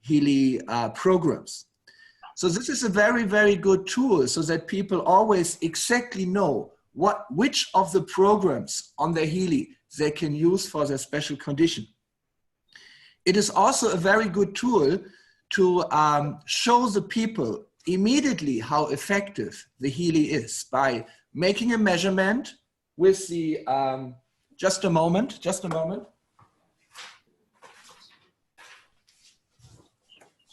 Healy programs. So this is a very, very good tool so that people always exactly know which of the programs on their Healy they can use for their special condition. It is also a very good tool to show the people immediately how effective the Healy is by making a measurement with the, just a moment.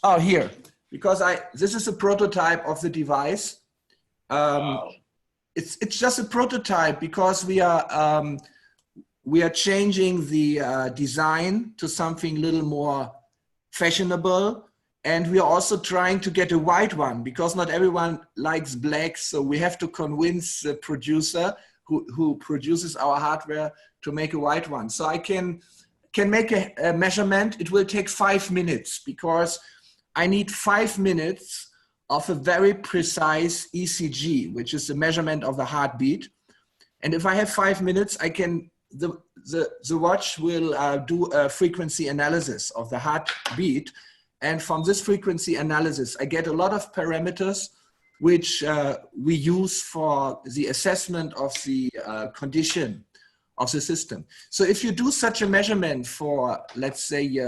Oh, here, because this is a prototype of the device. Wow. It's just a prototype because we are changing the design to something a little more fashionable. And we are also trying to get a white one because not everyone likes black. So we have to convince the producer who produces our hardware to make a white one. So I can make a measurement. It will take 5 minutes because I need 5 minutes of a very precise ECG, which is the measurement of the heartbeat. And if I have 5 minutes, I can, the watch will do a frequency analysis of the heartbeat. And from this frequency analysis, I get a lot of parameters which we use for the assessment of the condition of the system. So if you do such a measurement for, let's say,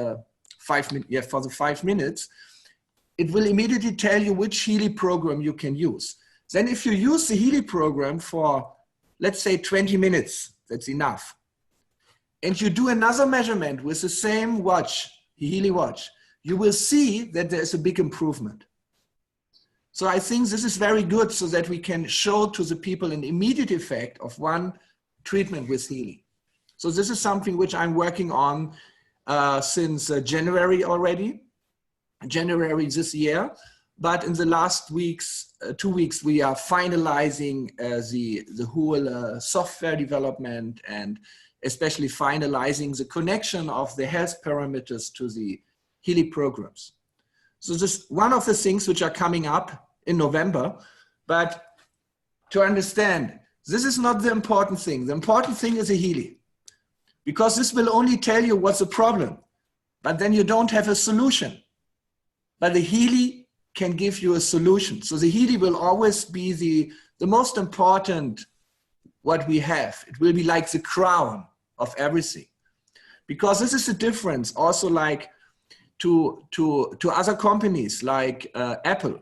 5 minutes, yeah, for the 5 minutes, it will immediately tell you which Healy program you can use. Then if you use the Healy program for, let's say, 20 minutes, that's enough. And you do another measurement with the same watch, the Healy watch, you will see that there's a big improvement. So I think this is very good so that we can show to the people an immediate effect of one treatment with Healy. So this is something which I'm working on since January already, January this year. But in the last weeks, 2 weeks, we are finalizing the whole software development and especially finalizing the connection of the health parameters to the Healy programs. So this is one of the things which are coming up in November, but to understand, this is not the important thing. The important thing is a Healy, because this will only tell you what's the problem, but then you don't have a solution. But the Healy can give you a solution. So the Healy will always be the most important what we have. It will be like the crown of everything, because this is the difference also like to other companies like Apple.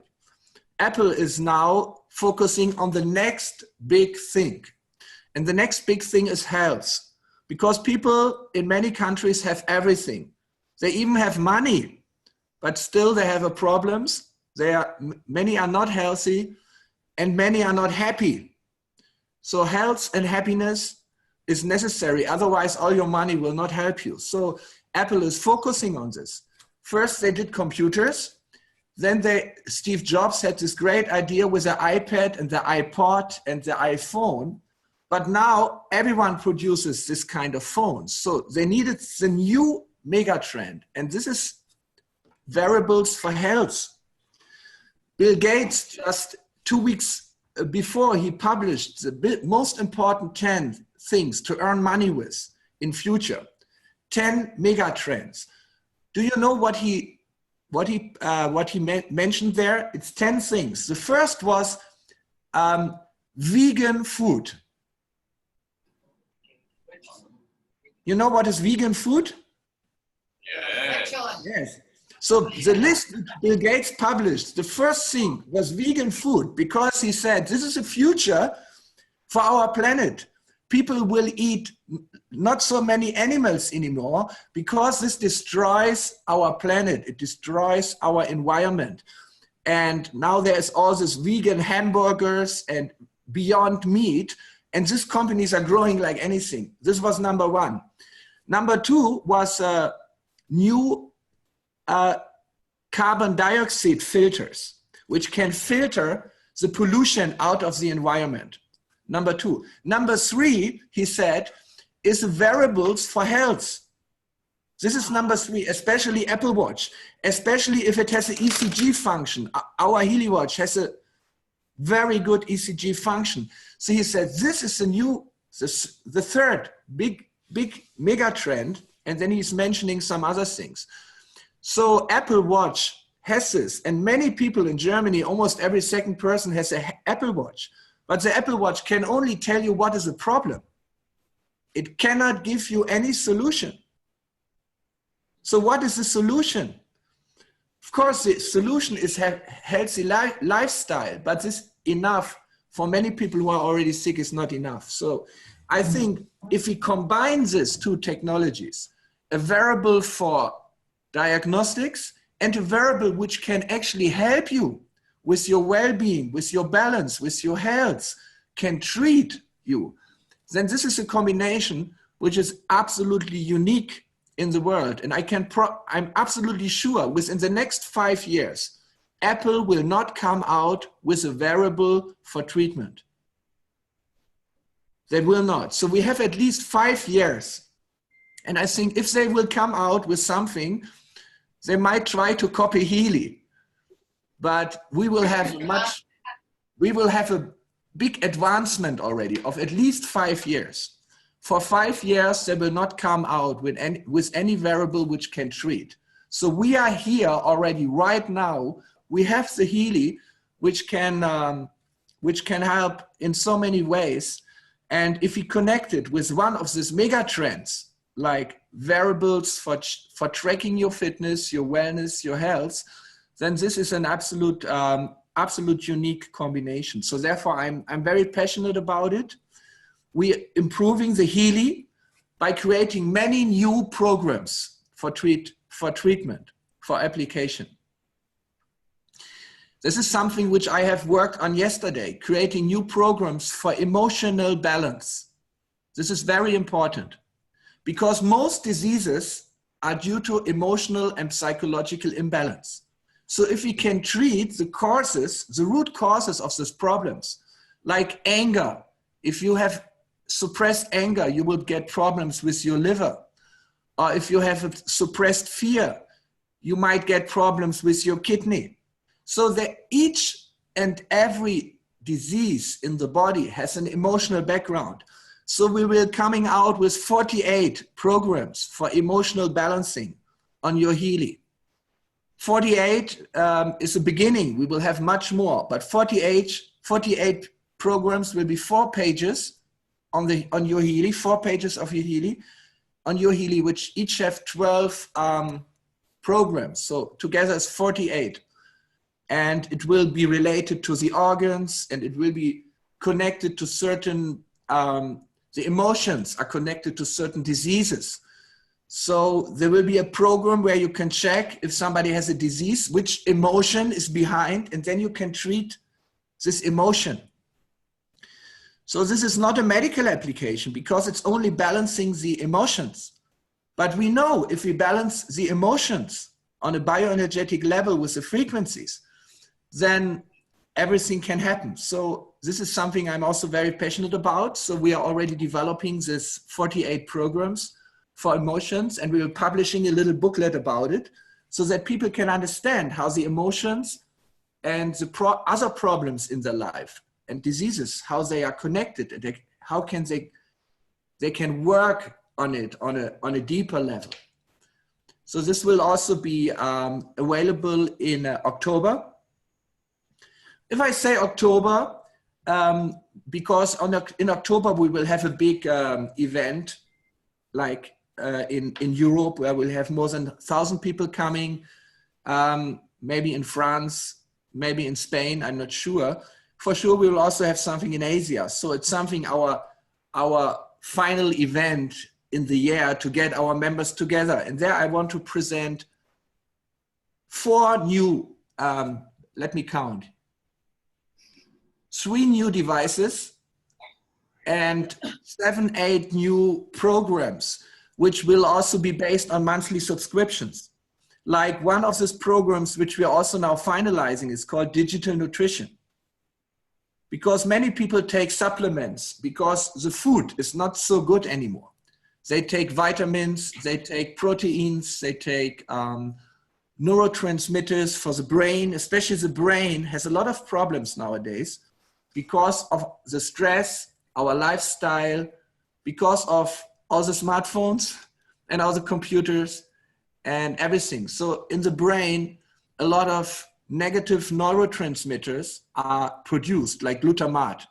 Apple is now focusing on the next big thing. And the next big thing is health, because people in many countries have everything. They even have money, but still they have problems. Many are not healthy and many are not happy. So health and happiness is necessary. Otherwise, all your money will not help you. So Apple is focusing on this. First, they did computers. Then Steve Jobs had this great idea with the iPad and the iPod and the iPhone. But now everyone produces this kind of phones. So they needed the new mega trend. And this is wearables for health. Bill Gates, just 2 weeks before, he published the most important 10 things to earn money with in future. 10 mega trends. Do you know what he mentioned there? It's 10 things. The first was vegan food. You know what is vegan food? Yes. Yes. So the list Bill Gates published, the first thing was vegan food, because he said this is a future for our planet. People will eat not so many animals anymore because this destroys our planet. It destroys our environment. And now there's all this vegan hamburgers and Beyond Meat, and these companies are growing like anything. This was number one. Number two was new carbon dioxide filters, which can filter the pollution out of the environment. Number two. Number three, he said, is wearables for health. This is number three, especially Apple Watch, especially if it has an ECG function. Our Healy Watch has a very good ECG function. So he said, this is the third big mega trend. And then he's mentioning some other things. So Apple Watch has this, and many people in Germany, almost every second person has an Apple Watch. But the Apple Watch can only tell you what is the problem. It cannot give you any solution. So what is the solution? Of course, the solution is healthy lifestyle, but this enough for many people who are already sick is not enough. So I think if we combine these two technologies, a wearable for diagnostics and a wearable which can actually help you with your well-being, with your balance, with your health, can treat you, then this is a combination which is absolutely unique in the world. And I'm absolutely sure within the next 5 years, Apple will not come out with a wearable for treatment. They will not. So we have at least 5 years. And I think if they will come out with something, they might try to copy Healy, but we will have a big advancement already of at least 5 years. For 5 years, they will not come out with any wearable which can treat. So we are here already right now. We have the Healy, which can help in so many ways. And if we connect it with one of these mega trends, like wearables for tracking your fitness, your wellness, your health, then this is an absolute unique combination. So therefore, I'm very passionate about it. We're improving the Healy by creating many new programs for treatment, for application. This is something which I have worked on yesterday, creating new programs for emotional balance. This is very important because most diseases are due to emotional and psychological imbalance. So if we can treat the causes, the root causes of these problems, like anger, if you have suppressed anger, you will get problems with your liver. Or if you have a suppressed fear, you might get problems with your kidney. So that each and every disease in the body has an emotional background. So we will coming out with 48 programs for emotional balancing on your Healy. 48 is a beginning. We will have much more, but 48 programs will be 4 pages on your Healy, 4 pages of your Healy, on your Healy, which each have 12 programs. So together it's 48. And it will be related to the organs, and it will be connected to certain, the emotions are connected to certain diseases. So there will be a program where you can check if somebody has a disease, which emotion is behind, and then you can treat this emotion. So this is not a medical application because it's only balancing the emotions. But we know if we balance the emotions on a bioenergetic level with the frequencies, then everything can happen. So this is something I'm also very passionate about. So we are already developing this 48 programs for emotions, and we are publishing a little booklet about it so that people can understand how the emotions and the other problems in their life and diseases, how they are connected, and how can they can work on it on a deeper level. So this will also be available in October. If I say October, because in October we will have a big event like in Europe where we'll have more than 1,000 people coming, maybe in France, maybe in Spain, I'm not sure. For sure we will also have something in Asia. So it's something our final event in the year to get our members together. And there I want to present 4 new, let me count, 3 new devices and 7, 8 new programs, which will also be based on monthly subscriptions. Like one of these programs, which we are also now finalizing, is called Digital Nutrition. Because many people take supplements because the food is not so good anymore. They take vitamins, they take proteins, they take neurotransmitters for the brain. Especially the brain has a lot of problems nowadays because of the stress, our lifestyle, because of all the smartphones and all the computers and everything. So in the brain, a lot of negative neurotransmitters are produced, like glutamate.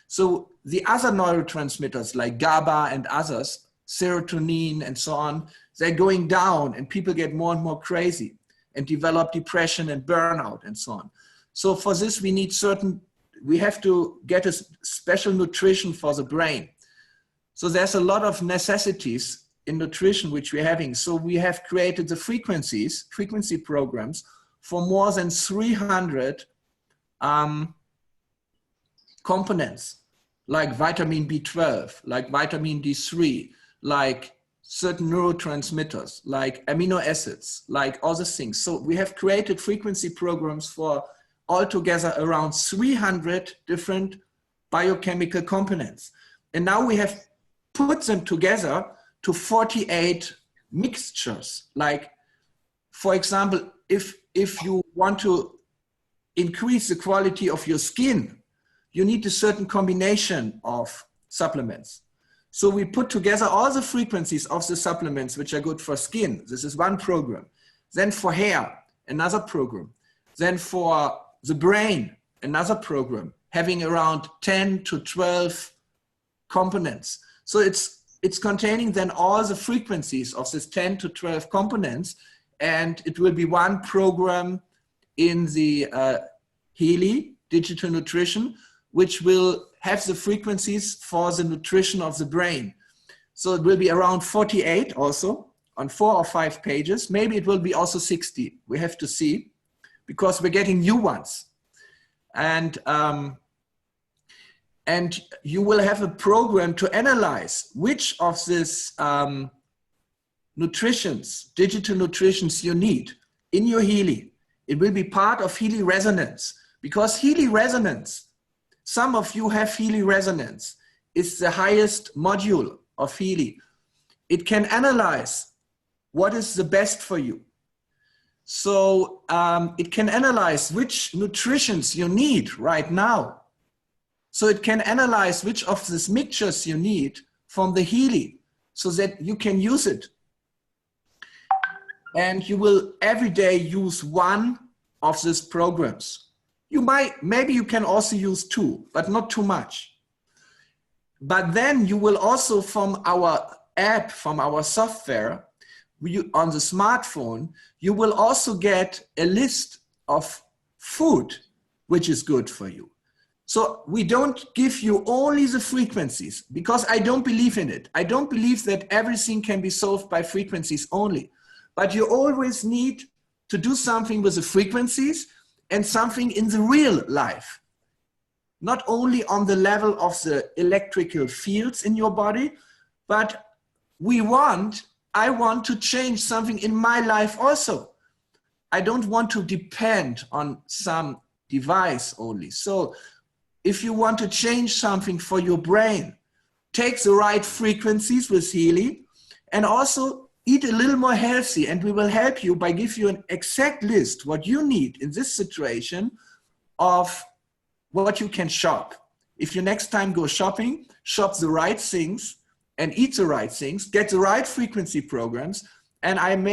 So the other neurotransmitters like GABA and others, serotonin and so on, they're going down and people get more and more crazy and develop depression and burnout and so on. So for this, we have to get a special nutrition for the brain. So there's a lot of necessities in nutrition which we're having. So we have created the frequency programs for more than 300 components, like vitamin B12, like vitamin D3, like certain neurotransmitters, like amino acids, like other things. So we have created frequency programs for altogether around 300 different biochemical components. And now we have put them together to 48 mixtures. Like, for example, if you want to increase the quality of your skin, you need a certain combination of supplements. So we put together all the frequencies of the supplements which are good for skin. This is one program. Then for hair, another program. Then for the brain, another program, having around 10 to 12 components. So it's containing then all the frequencies of this 10 to 12 components, and it will be one program in the Healy digital nutrition, which will have the frequencies for the nutrition of the brain. So it will be around 48 also on 4 or 5 pages. Maybe it will be also 60. We have to see, because we're getting new ones. And you will have a program to analyze which of these digital nutritions you need in your Healy. It will be part of Healy Resonance, because Healy Resonance, some of you have Healy Resonance. It's the highest module of Healy. It can analyze what is the best for you. So it can analyze which nutritions you need right now. So it can analyze which of these mixtures you need from the Healy so that you can use it. And you will every day use one of these programs. Maybe you can also use 2, but not too much. But then you will also, from our app, from our software, on the smartphone, you will also get a list of food which is good for you. So we don't give you only the frequencies, because I don't believe in it. I don't believe that everything can be solved by frequencies only. But you always need to do something with the frequencies and something in the real life. Not only on the level of the electrical fields in your body, but I want to change something in my life also. I don't want to depend on some device only. So if you want to change something for your brain, take the right frequencies with Healy, and also eat a little more healthy, and we will help you by giving you an exact list what you need in this situation of what you can shop. If you next time go shopping, shop the right things and eat the right things, get the right frequency programs, and I'm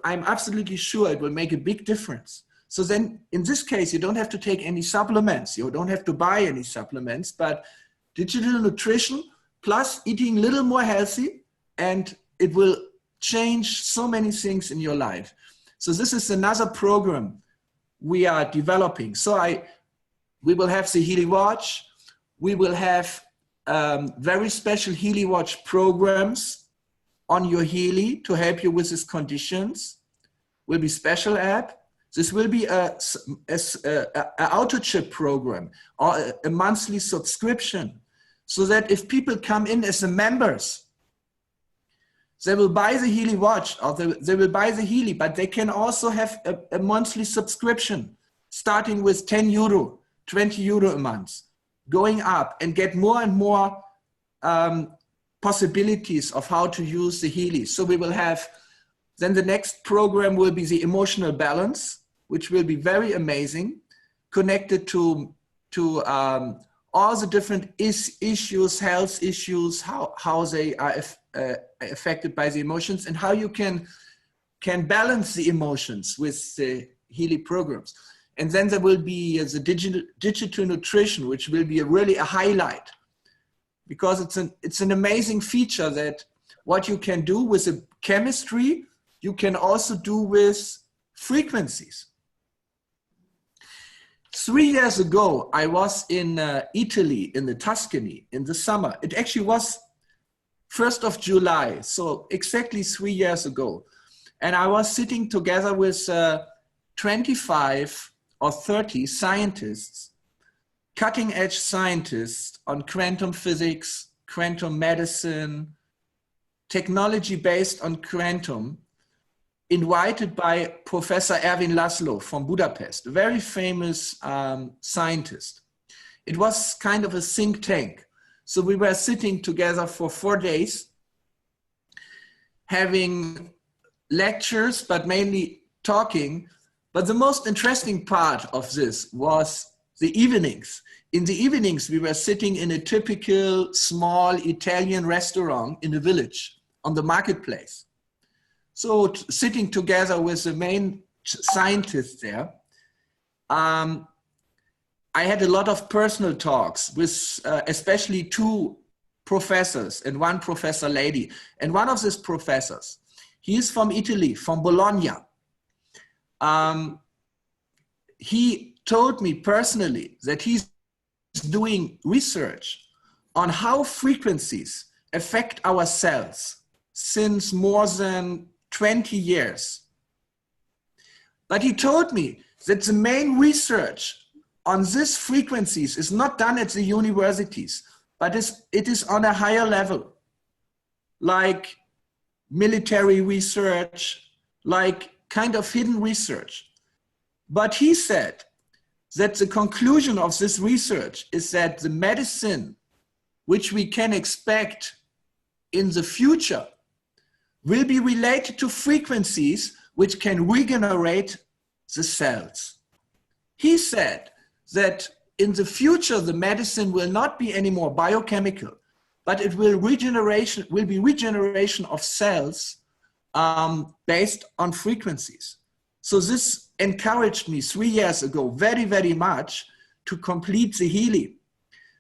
absolutely sure it will make a big difference. So then in this case, you don't have to take any supplements. You don't have to buy any supplements, but digital nutrition plus eating a little more healthy, and it will change so many things in your life. So this is another program we are developing. So we will have the Healy Watch. We will have very special Healy Watch programs on your Healy to help you with these conditions. Will be special app. This will be a auto chip program or a monthly subscription, so that if people come in as the members, they will buy the Healy Watch or they will buy the Healy, but they can also have a monthly subscription starting with 10 euro, 20 euro a month, going up, and get more and more possibilities of how to use the Healy. So we will have, then the next program will be the emotional balance, which will be very amazing, connected to all the different issues, health issues, how they are affected by the emotions, and how you can can balance the emotions with the Healy programs. And then there will be the digital nutrition, which will be really a highlight, because it's an amazing feature that what you can do with the chemistry, you can also do with frequencies. 3 years ago, I was in Italy, in the Tuscany, in the summer. It actually was 1st of July, so exactly 3 years ago. And I was sitting together with 25 or 30 scientists, cutting edge scientists on quantum physics, quantum medicine, technology based on quantum, invited by Professor Erwin Laszlo from Budapest, a very famous scientist. It was kind of a think tank. So we were sitting together for 4 days, having lectures, but mainly talking. But the most interesting part of this was the evenings. In the evenings, we were sitting in a typical small Italian restaurant in a village on the marketplace. So sitting together with the main scientists there, I had a lot of personal talks with especially 2 professors and 1 professor lady. And one of these professors, he is from Italy, from Bologna. He told me personally that he's doing research on how frequencies affect our cells since more than 20 years. But he told me that the main research on these frequencies is not done at the universities, but it is on a higher level, like military research, like kind of hidden research. But he said that the conclusion of this research is that the medicine which we can expect in the future will be related to frequencies which can regenerate the cells. He said that in the future, the medicine will not be anymore biochemical, but it will be regeneration of cells based on frequencies. So this encouraged me 3 years ago very, very much to complete the Healy.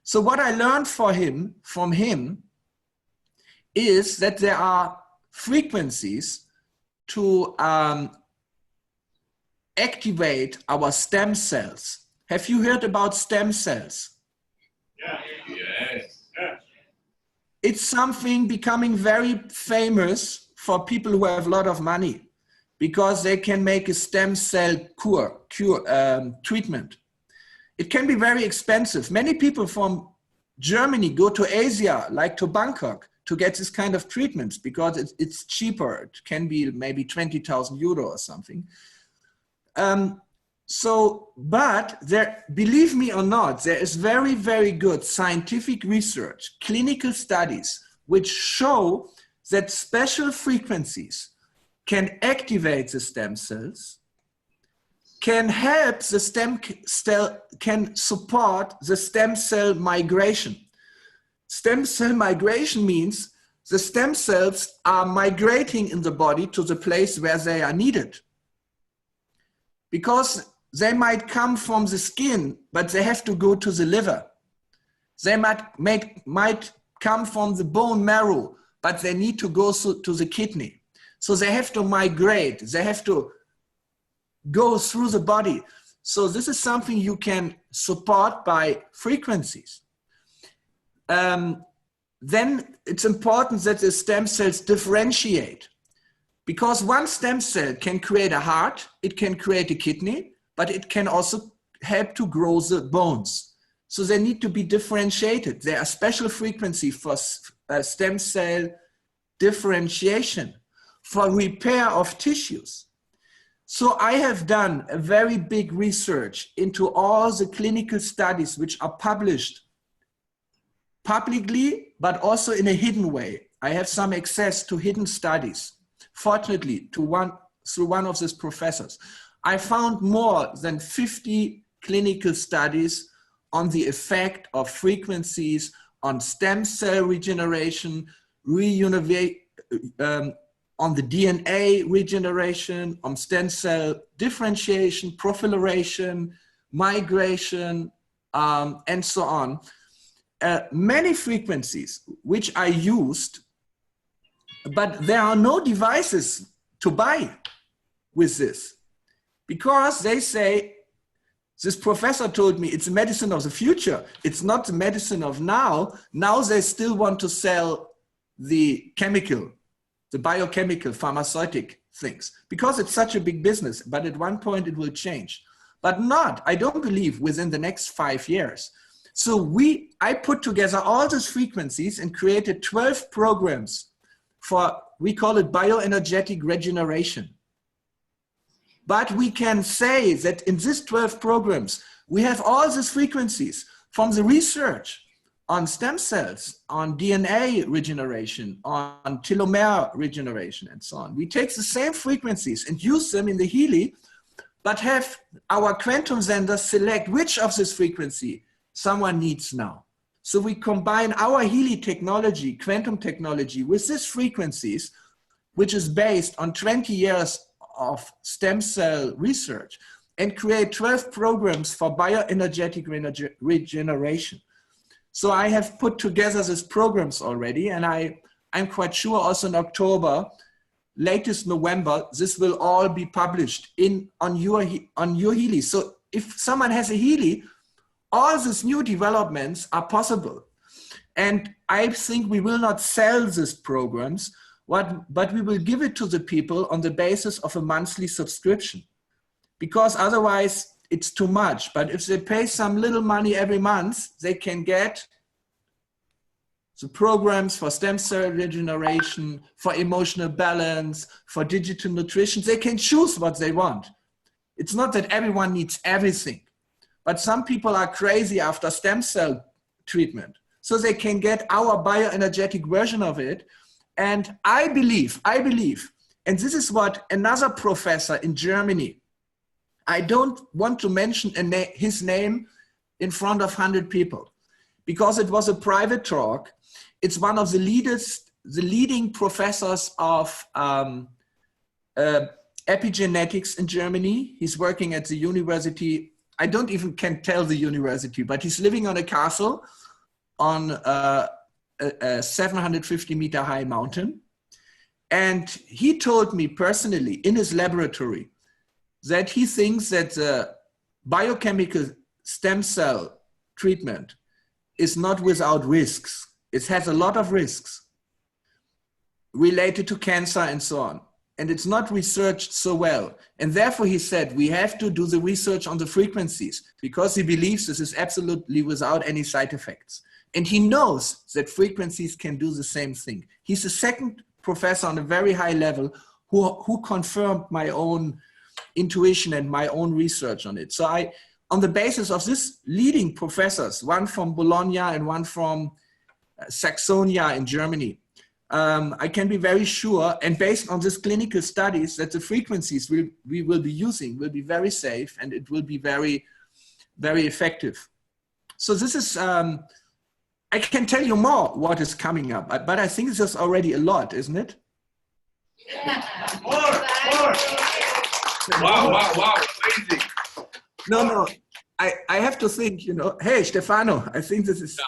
So what I learned from him is that there are frequencies to activate our stem cells. Have you heard about stem cells? Yeah. Yes. Yeah. It's something becoming very famous for people who have a lot of money, because they can make a stem cell treatment. It can be very expensive. Many people from Germany go to Asia, like to Bangkok, to get this kind of treatments because it's cheaper. It can be maybe 20,000 euro or something. But there, believe me or not, there is very, very good scientific research, clinical studies, which show that special frequencies can activate the stem cells, can help the stem cell, can support the stem cell migration. Stem cell migration means the stem cells are migrating in the body to the place where they are needed. Because they might come from the skin, but they have to go to the liver. They might come from the bone marrow, but they need to go to the kidney. So they have to migrate. They have to go through the body. So this is something you can support by frequencies. Then it's important that the stem cells differentiate, because one stem cell can create a heart, it can create a kidney, but it can also help to grow the bones. So they need to be differentiated. There are special frequencies for stem cell differentiation, for repair of tissues. So I have done a very big research into all the clinical studies which are published publicly, but also in a hidden way. I have some access to hidden studies, fortunately, through one of these professors. I found more than 50 clinical studies on the effect of frequencies on stem cell regeneration, on the DNA regeneration, on stem cell differentiation, proliferation, migration, and so on. Many frequencies which I used, but there are no devices to buy with this, because they say, this professor told me it's the medicine of the future. It's not the medicine of now. Now they still want to sell the chemical, the biochemical, pharmaceutic things, because it's such a big business, but at one point it will change. But not, I don't believe, within the next 5 years. So I put together all these frequencies and created 12 programs for, we call it bioenergetic regeneration. But we can say that in these 12 programs, we have all these frequencies from the research on stem cells, on DNA regeneration, on telomere regeneration, and so on. We take the same frequencies and use them in the Healy, but have our quantum sender select which of this frequency someone needs now. So we combine our Healy technology, quantum technology, with these frequencies, which is based on 20 years of stem cell research, and create 12 programs for bioenergetic regeneration. So I have put together these programs already, and I'm quite sure also in October, latest November, this will all be published on your Healy. So if someone has a Healy, all these new developments are possible. And I think we will not sell these programs, but we will give it to the people on the basis of a monthly subscription, because otherwise it's too much. But if they pay some little money every month, they can get the programs for stem cell regeneration, for emotional balance, for digital nutrition. They can choose what they want. It's not that everyone needs everything, but some people are crazy after stem cell treatment. So they can get our bioenergetic version of it. And I believe, and this is what another professor in Germany, I don't want to mention his name in front of 100 people, because it was a private talk. It's one of the leading professors of epigenetics in Germany. He's working at the university. I don't even can tell the university, but he's living on a castle on a 750-meter high mountain. And he told me personally in his laboratory that he thinks that the biochemical stem cell treatment is not without risks. It has a lot of risks related to cancer and so on. And it's not researched so well. And therefore he said, we have to do the research on the frequencies, because he believes this is absolutely without any side effects. And he knows that frequencies can do the same thing. He's the second professor on a very high level who confirmed my own intuition and my own research on it. So on the basis of this leading professors, one from Bologna and one from Saxonia in Germany, I can be very sure, and based on these clinical studies, that the frequencies we will be using will be very safe, and it will be very, very effective. So this is, I can tell you more what is coming up, but I think this is already a lot, isn't it? Yeah. More. Wow, crazy. No, I have to think, hey, Stefano, I think this is...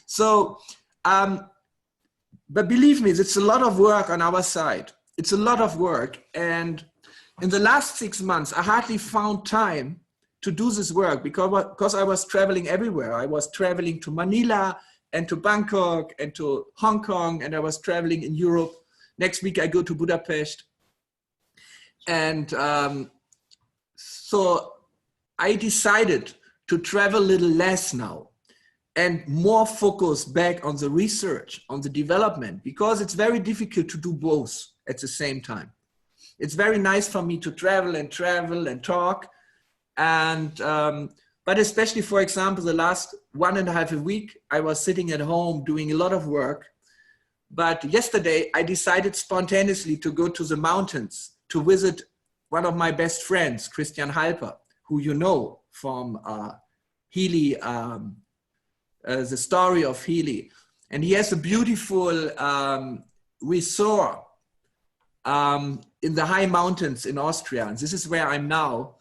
So, but believe me, it's a lot of work on our side. It's a lot of work. And in the last 6 months, I hardly found time to do this work because I was traveling everywhere. I was traveling to Manila and to Bangkok and to Hong Kong, and I was traveling in Europe. Next week I go to Budapest. And so I decided to travel a little less now and more focus back on the research, on the development, because it's very difficult to do both at the same time. It's very nice for me to travel and talk. And, but especially, for example, the last 1.5 weeks, I was sitting at home doing a lot of work. But yesterday I decided spontaneously to go to the mountains to visit one of my best friends, Christian Halper, who you know from Healy, the story of Healy. And he has a beautiful we saw in the high mountains in Austria, and this is where I'm now.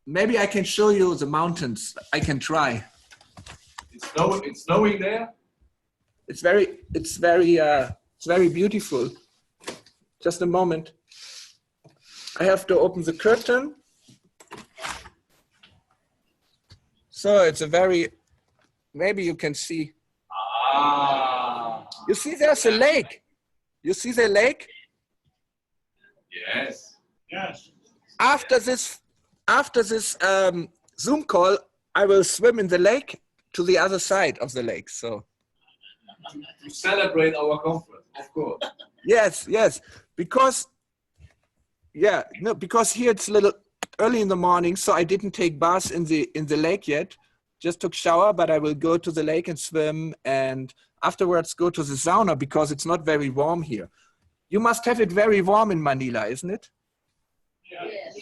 Maybe I can show you the mountains. I can try. It's snowing there. It's very beautiful. Just a moment. I have to open the curtain. So it's a very, maybe you can see. Ah. You see there's a lake. You see the lake? Yes. Yes. After this Zoom call, I will swim in the lake to the other side of the lake. So to celebrate our conference, of course. Yes, yes, because because here it's a little early in the morning, so I didn't take bath in the lake yet. Just took shower, but I will go to the lake and swim, and afterwards go to the sauna because it's not very warm here. You must have it very warm in Manila, isn't it? Yes.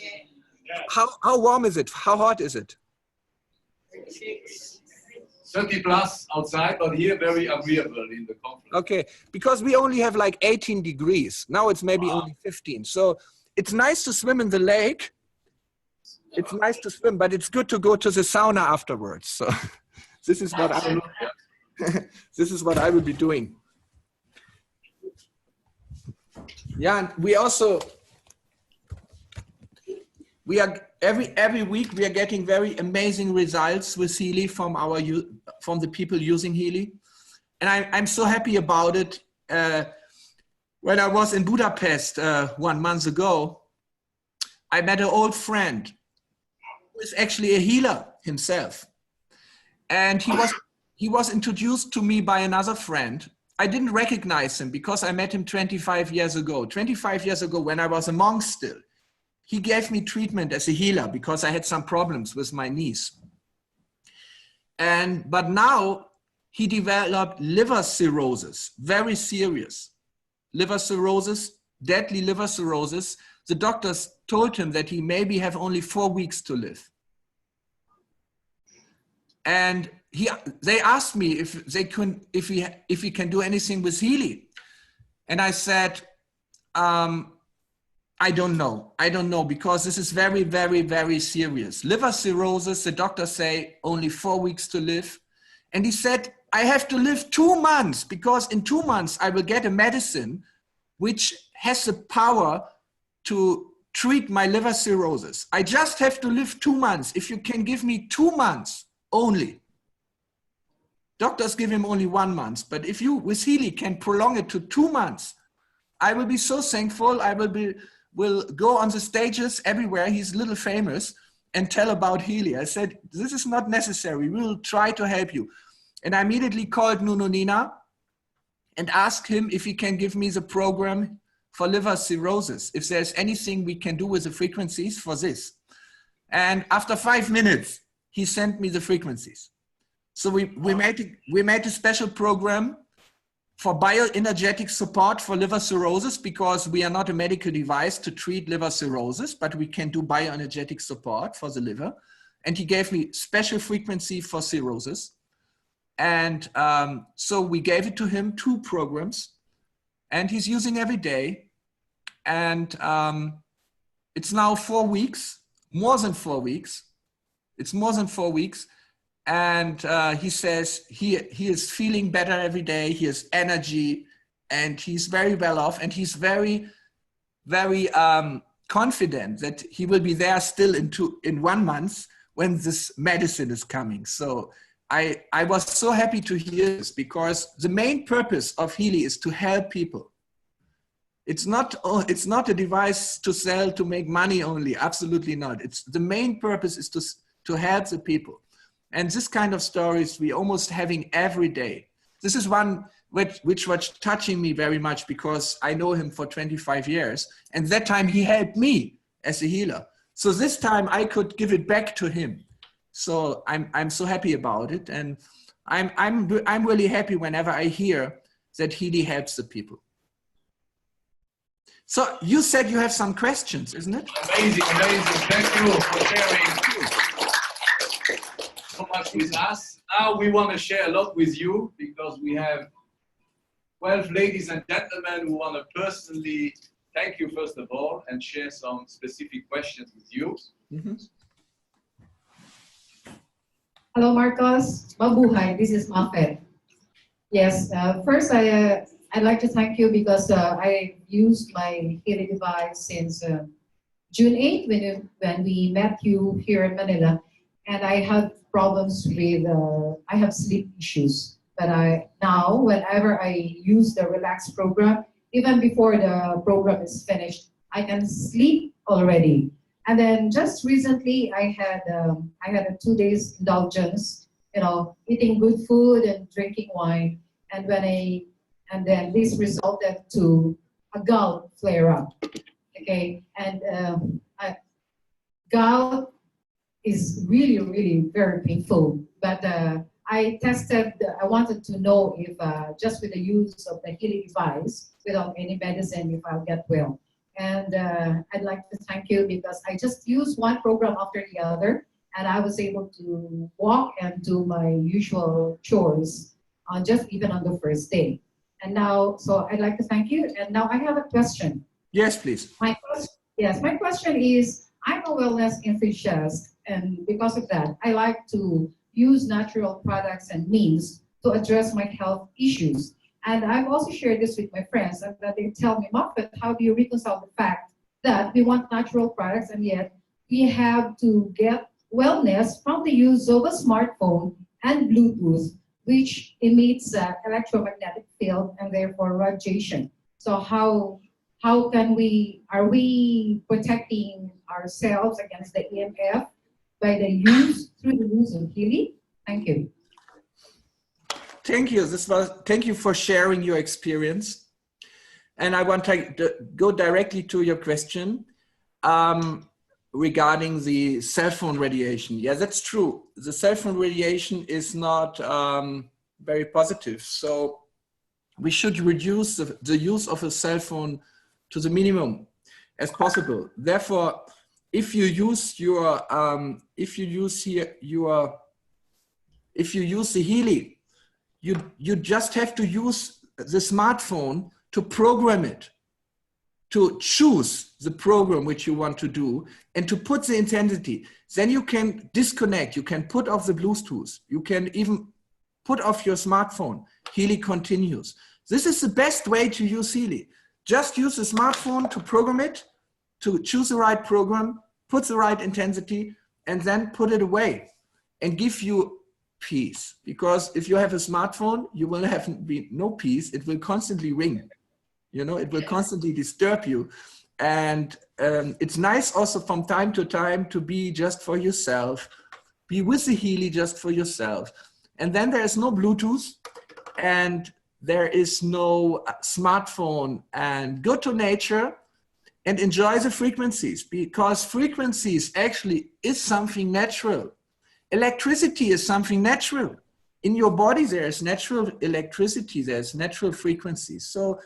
How warm is it? How hot is it? 30 plus outside, but here very agreeable in the conference. Okay, because we only have like 18 degrees. Now it's maybe only 15. So it's nice to swim in the lake. It's nice to swim, but it's good to go to the sauna afterwards. So this is what this is what I will be doing. Yeah, and we also every week we are getting very amazing results with Healy from the people using Healy, and I'm so happy about it. When I was in Budapest 1 month ago, I met an old friend who is actually a healer himself, and he was introduced to me by another friend. I didn't recognize him because I met him 25 years ago. 25 years ago, when I was a monk still. He gave me treatment as a healer because I had some problems with my knees. But now he developed liver cirrhosis, very serious. Liver cirrhosis, deadly liver cirrhosis. The doctors told him that he maybe have only 4 weeks to live. And they asked me if he can do anything with Healy. And I said, I don't know, because this is very, very, very serious. Liver cirrhosis, the doctors say only 4 weeks to live. And he said, I have to live 2 months because in 2 months I will get a medicine which has the power to treat my liver cirrhosis. I just have to live 2 months. If you can give me 2 months only. Doctors give him only 1 month, but if you with Healy can prolong it to 2 months, I will be so thankful. I will go on the stages everywhere. He's a little famous and tell about Healy. I said, this is not necessary. We will try to help you. And I immediately called Nuno Nina and asked him if he can give me the program for liver cirrhosis, if there's anything we can do with the frequencies for this. And after 5 minutes, he sent me the frequencies. So we made a special program for bioenergetic support for liver cirrhosis, because we are not a medical device to treat liver cirrhosis, but we can do bioenergetic support for the liver. And he gave me special frequency for cirrhosis. And so we gave it to him, 2 programs, and he's using every day. And it's now 4 weeks, more than 4 weeks. It's more than 4 weeks. And he says he is feeling better every day. He has energy and he's very well off. And he's very, very confident that he will be there still in 1 month when this medicine is coming. So I was so happy to hear this, because the main purpose of Healy is to help people. It's not a device to sell, to make money only. Absolutely not. It's the main purpose is to help the people. And this kind of stories we almost having every day. This is one which was touching me very much, because I know him for 25 years. And that time he helped me as a healer. So this time I could give it back to him. So I'm so happy about it. And I'm really happy whenever I hear that Healy helps the people. So you said you have some questions, isn't it? Amazing, amazing. Thank you for sharing so much with us. Now we want to share a lot with you, because we have 12 ladies and gentlemen who want to personally thank you first of all and share some specific questions with you. Mm-hmm. Hello, Marcos. Mabuhay. This is Mafet. Yes. First, I'd like to thank you because I used my Healy device since June 8th when we met you here in Manila, and I have problems with I have sleep issues. But now whenever I use the Relax program, even before the program is finished, I can sleep already. And then just recently, I had a 2 days indulgence, eating good food and drinking wine, and then this resulted to a gout flare up. Okay, and gout is really, really very painful. But I wanted to know if just with the use of the Healy device, without any medicine, if I'll get well. And I'd like to thank you because I just used one program after the other, and I was able to walk and do my usual chores even on the first day. And now, so I'd like to thank you. And now I have a question. Yes, please. My question is, I'm a wellness enthusiast, and because of that, I like to use natural products and means to address my health issues. And I've also shared this with my friends, and that they tell me, Muffet, how do you reconcile the fact that we want natural products and yet we have to get wellness from the use of a smartphone and Bluetooth, which emits electromagnetic field and therefore radiation. So how are we protecting ourselves against the EMF through the use of Healy? Thank you. Thank you. Thank you for sharing your experience. And I want to go directly to your question regarding the cell phone radiation. Yeah, that's true. The cell phone radiation is not very positive. So we should reduce the use of a cell phone to the minimum as possible. Therefore, if you use the Healy, you just have to use the smartphone to program it, to choose the program which you want to do, and to put the intensity. Then you can disconnect, you can put off the Bluetooth, you can even put off your smartphone. Healy continues. This is the best way to use Healy. Just use the smartphone to program it, to choose the right program, put the right intensity, and then put it away and give you peace. Because if you have a smartphone, you will have no peace. It will constantly ring. It will constantly disturb you. And it's nice also from time to time to be just for yourself, be with the Healy just for yourself. And then there is no Bluetooth and there is no smartphone, and go to nature and enjoy the frequencies, because frequencies actually is something natural. Electricity is something natural. In your body, there is natural electricity, there's natural frequencies. So,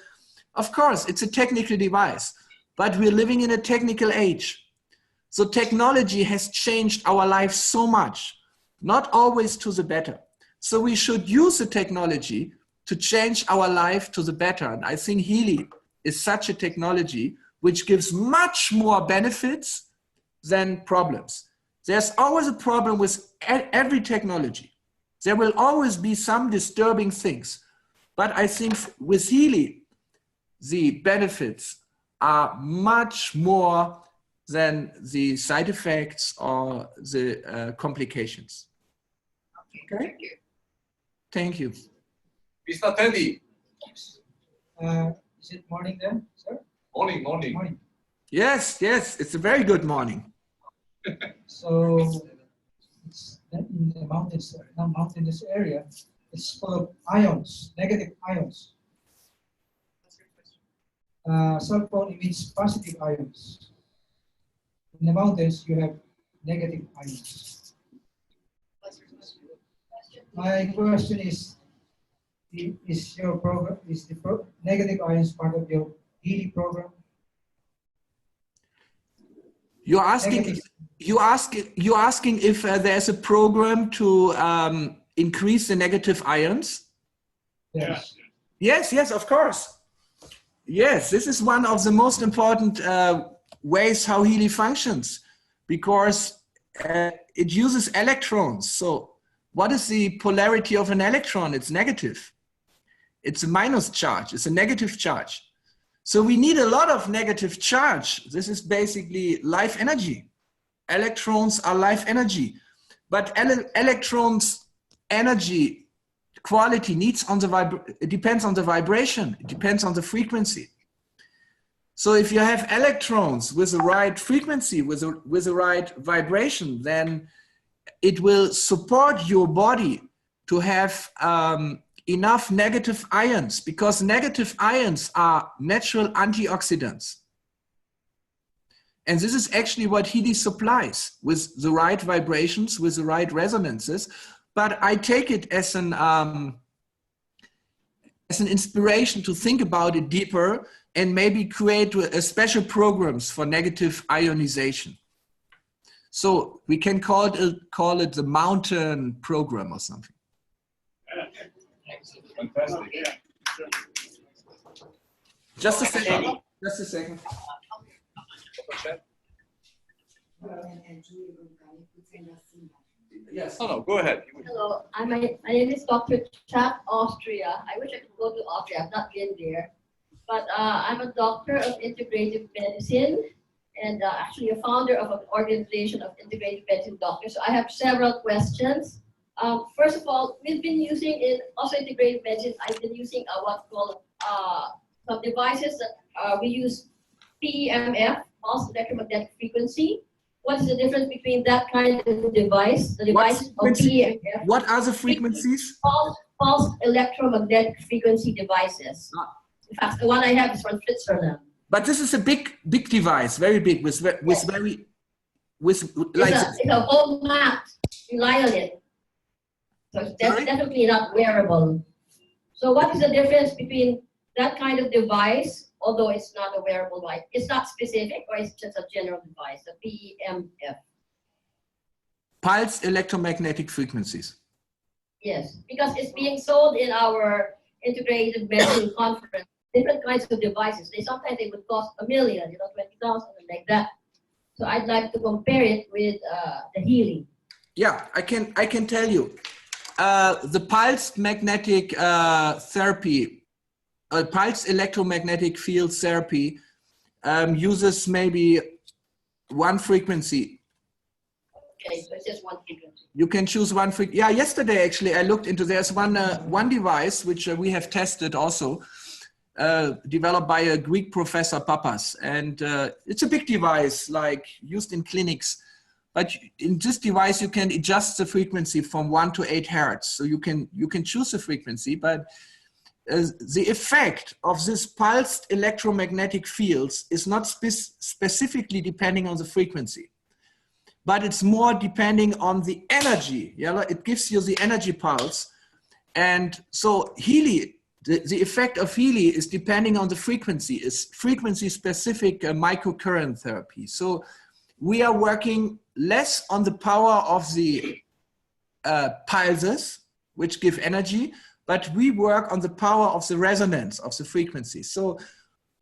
of course, it's a technical device, but we're living in a technical age. So technology has changed our lives so much, not always to the better. So we should use the technology to change our life to the better. And I think Healy is such a technology which gives much more benefits than problems. There's always a problem with every technology. There will always be some disturbing things. But I think with Healy, the benefits are much more than the side effects or the complications. Okay? Thank you. Mr. Teddy. Is it morning then, sir? Morning. Yes, it's a very good morning. So it's in the mountainous area. It's full of ions, negative ions. Cell phone emits positive ions. In the mountains, you have negative ions. My question is your program, is the negative ions part of your Healy program? You're asking if there's a program to increase the negative ions? Yes. Yes, yes, of course. Yes, this is one of the most important ways how Healy functions, because it uses electrons. So what is the polarity of an electron? It's negative. It's a minus charge. It's a negative charge. So we need a lot of negative charge. This is basically life energy. Electrons are life energy. But electrons' energy quality it depends on the vibration. It depends on the frequency. So if you have electrons with the right frequency, with the right vibration, then it will support your body to have enough negative ions, because negative ions are natural antioxidants. And this is actually what Healy supplies with the right vibrations, with the right resonances. But I take it as an inspiration to think about it deeper and maybe create special programs for negative ionization. So we can call it the mountain program or something. Fantastic. Just a second. Just a second. Yes. Oh, no, go ahead. Hello, my name is Dr. Chap, Austria. I wish I could go to Austria. I've not been there. But I'm a doctor of integrative medicine and actually a founder of an organization of integrative medicine doctors. So I have several questions. First of all, we've been using in also integrative medicine, I've been using what's called some devices that we use PEMF, pulse electromagnetic frequency. What is the difference between that kind of device, the device of PEMF? What are the frequencies? Pulse electromagnetic frequency devices. In fact, the one I have is from Switzerland. But this is a big device, very big, with like. It's a whole mat. You lie on it. So it's definitely not wearable. So what is the difference between that kind of device, although it's not a wearable device? It's not specific, or it's just a general device, a PEMF? Pulsed electromagnetic frequencies. Yes, because it's being sold in our integrated medicine conference. Different kinds of devices. Sometimes they would cost $1 million, 20,000, like that. So I'd like to compare it with the Healy. Yeah, I can tell you. The pulsed magnetic therapy, pulsed electromagnetic field therapy uses maybe one frequency. Okay, so it's just one frequency. You can choose one frequency. Yeah, yesterday actually I looked into, there's one device which we have tested also, developed by a Greek professor, Papas. And it's a big device, like used in clinics. But in this device, you can adjust the frequency from 1 to 8 hertz. So you can choose the frequency, but the effect of this pulsed electromagnetic fields is not specifically depending on the frequency, but it's more depending on the energy. Yeah, it gives you the energy pulse. And so Healy, the effect of Healy is depending on the frequency, is frequency specific microcurrent therapy. So we are working less on the power of the pulses, which give energy, but we work on the power of the resonance of the frequency. So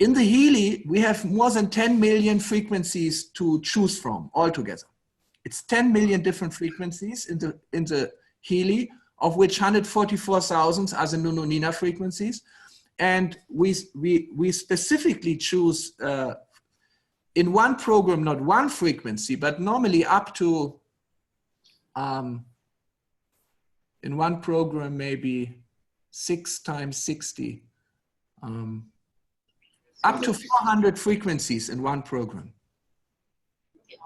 in the Healy, we have more than 10 million frequencies to choose from altogether. It's 10 million different frequencies in the Healy, of which 144,000 are the Nunonina frequencies. And we specifically choose in one program, not one frequency, but normally up to, in one program, maybe 6 times 60, up to 400 frequencies in one program.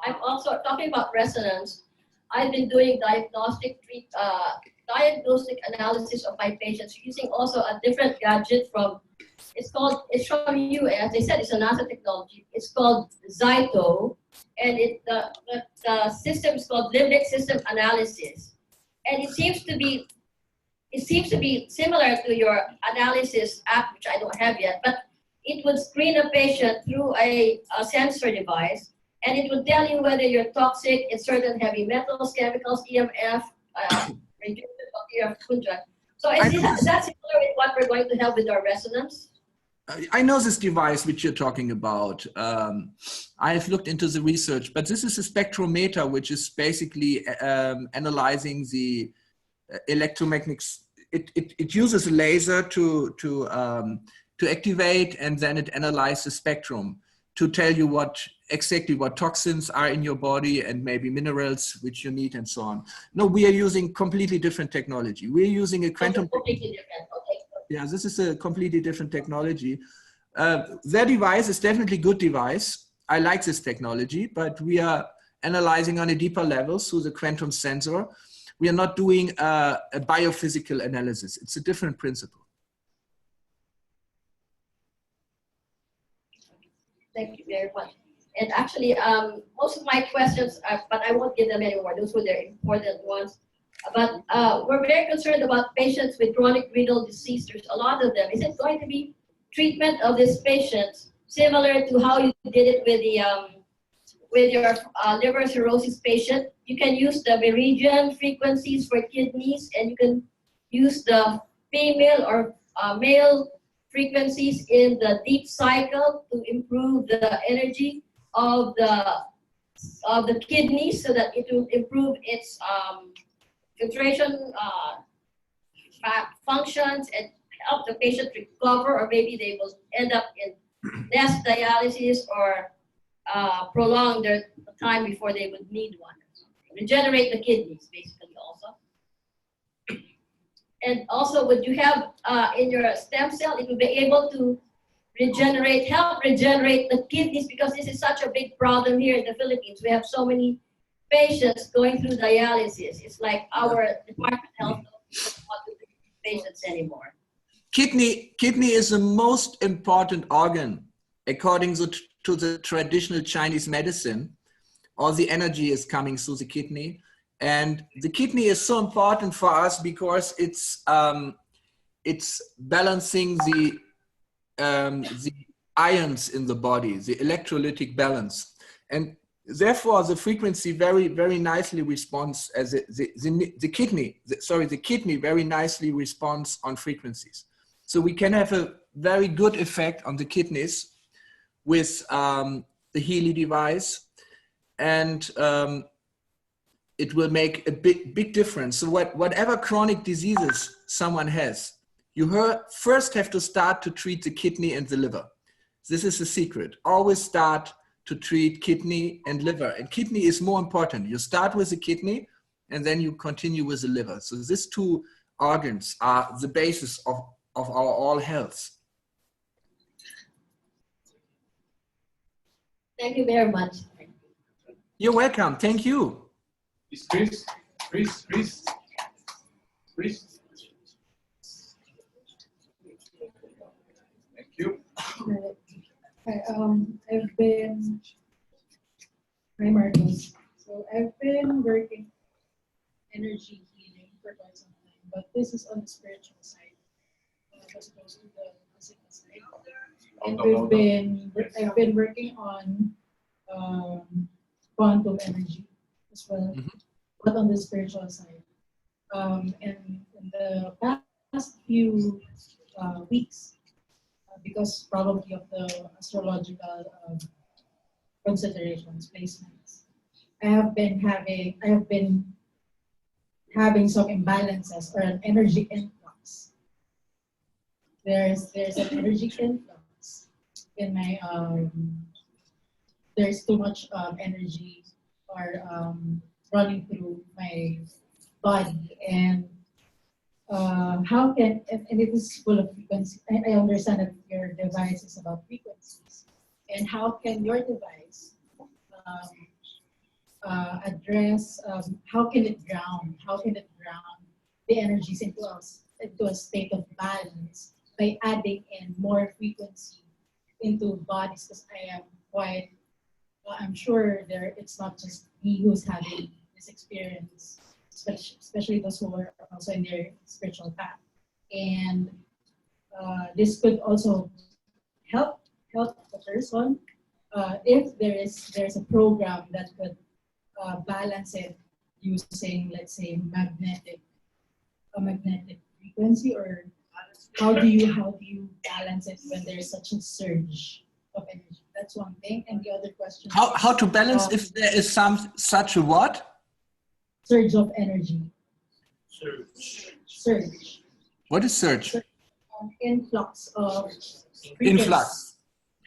I'm also talking about resonance. I've been doing diagnostic analysis of my patients using also a different gadget from, it's from US. They said it's a NASA technology. It's called Zyto, and the system is called limbic system analysis. And it seems to be similar to your analysis app, which I don't have yet, but it would screen a patient through a sensor device, and it would tell you whether you're toxic in certain heavy metals, chemicals, EMF, So is that similar with what we're going to have with our resonance? I know this device which you're talking about. I have looked into the research, but this is a spectrometer, which is basically analyzing the electromagnetic. It uses a laser to activate, and then it analyzes the spectrum to tell you exactly what toxins are in your body and maybe minerals which you need and so on. No, we are using completely different technology. We're using a quantum. Completely different. Okay. Yeah, this is a completely different technology. Their device is definitely a good device. I like this technology, but we are analyzing on a deeper level through the quantum sensor. We are not doing a biophysical analysis. It's a different principle. Thank you very much. And actually, most of my questions, but I won't give them anymore. Those were the important ones. But we're very concerned about patients with chronic renal disease. There's a lot of them. Is it going to be treatment of these patients similar to how you did it with your liver cirrhosis patient? You can use the meridian frequencies for kidneys, and you can use the female or male frequencies in the deep cycle to improve the energy of the kidneys, so that it will improve its filtration functions and help the patient recover, or maybe they will end up in less dialysis or prolong their time before they would need one. Regenerate the kidneys, basically, also. And also, would you have in your stem cell, it will be able to help regenerate the kidneys, because this is such a big problem here in the Philippines. We have so many patients going through dialysis. It's like our Department of Health doesn't want to treat patients anymore. Kidney is the most important organ according to the traditional Chinese medicine. All the energy is coming through the kidney, and the kidney is so important for us because it's balancing the ions in the body, the electrolytic balance, and therefore the frequency very nicely responds as the kidney very nicely responds on frequencies. So we can have a very good effect on the kidneys with the Healy device, and it will make a big difference. So whatever chronic diseases someone has, you first have to start to treat the kidney and the liver. This is the secret. Always start to treat kidney and liver, and kidney is more important. You start with the kidney and then you continue with the liver. So these two organs are the basis of our all health. Thank you very much. You're welcome. Thank you. Chris. Thank you. I've been, hi Marcos. So I've been working energy healing for quite some time, but this is on the spiritual side as opposed to the physical side. And I've been working on quantum energy as well, but on the spiritual side. And in the past few weeks, because probably of the astrological considerations, placements, I have been having some imbalances or an energy influx. There's an energy influx in my there's too much energy or running through my body, and how can, and it is full of frequency. I understand that your device is about frequencies, and how can your device address, how can it ground the energies into a state of balance by adding in more frequency into bodies? Because I am quite, I'm sure it's not just me who's having this experience, especially those who are also in their spiritual path. And this could also help the person if there's a program that could balance it using, let's say, a magnetic frequency, or how do you balance it when there's such a surge of energy? That's one thing. And the other question How to balance if there is such a what? surge of energy. Surge. What is surge? Influx of Influx.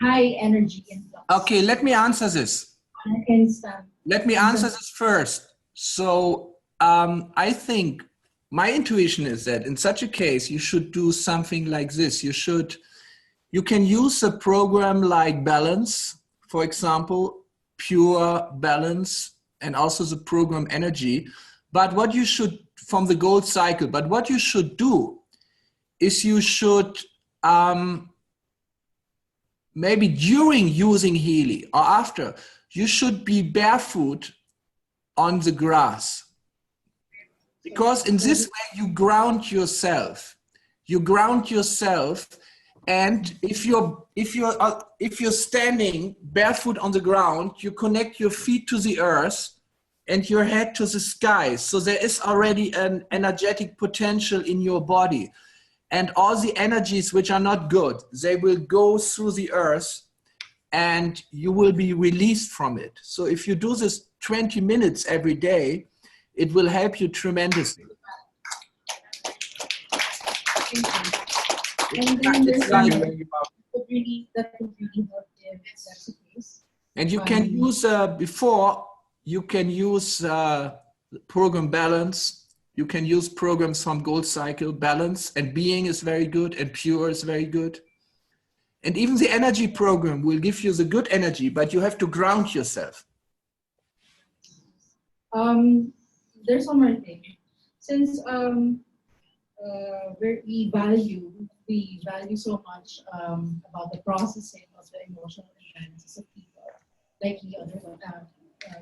high energy influx. Okay, let me answer this. Instant. Let me answer this first. So I think my intuition is that in such a case, you should do something like this. You can use a program like Balance, for example, Pure Balance, and also the program Energy. But what you should, from the gold cycle, but what you should do is you should, maybe during using Healy or after, you should be barefoot on the grass. Because in this way you ground yourself. You ground yourself, and if you're standing barefoot on the ground, you connect your feet to the earth and your head to the sky. So there is already an energetic potential in your body. And all the energies which are not good, they will go through the earth and you will be released from it. So if you do this 20 minutes every day, it will help you tremendously. And then there's that would really help if that's the case. And you can use, you can use program Balance. You can use programs from Gold Cycle. Balance and Being is very good, and Pure is very good. And even the energy program will give you the good energy, but you have to ground yourself. There's one more thing. Since we value so much about the processing of the emotional experiences of people, like the other one.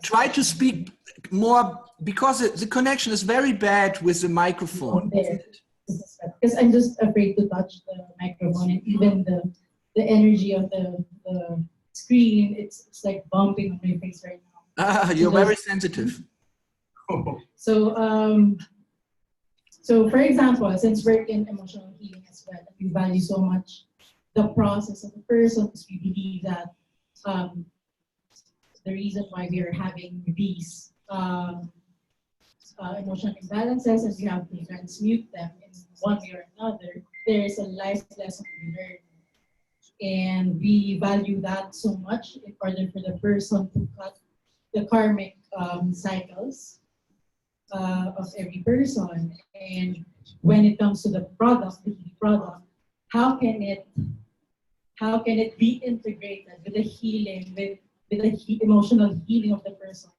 Try to speak more, because the connection is very bad with the microphone. Because I'm just afraid to touch the microphone, and even the energy of the screen, it's like bumping on my face right now. You're very sensitive. So for example, since we're in emotional healing as well, we value so much the process of the person, because we believe that the reason why we are having these emotional imbalances is we have to transmute them in one way or another. There is a life lesson to be learned. And we value that so much in order for the person to cut the karmic cycles of every person. And when it comes to the product, how can it be integrated with the healing, with the emotional healing of the person,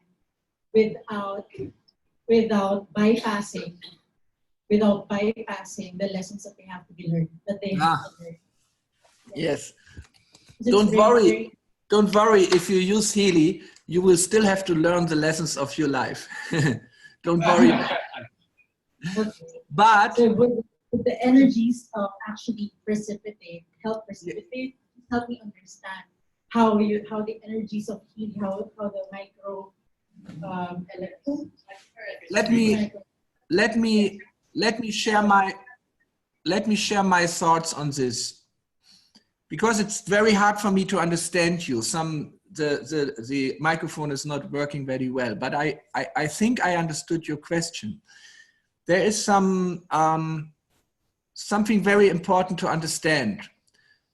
without bypassing the lessons that they have to be learned, that they have to learn. Yes. Don't worry. If you use Healy, you will still have to learn the lessons of your life. Don't worry. Okay. But so would the energies actually help me understand how the energies of healing, how the micro let me share my thoughts on this, because it's very hard for me to understand you. The microphone is not working very well, but I think I understood your question. There is something very important to understand,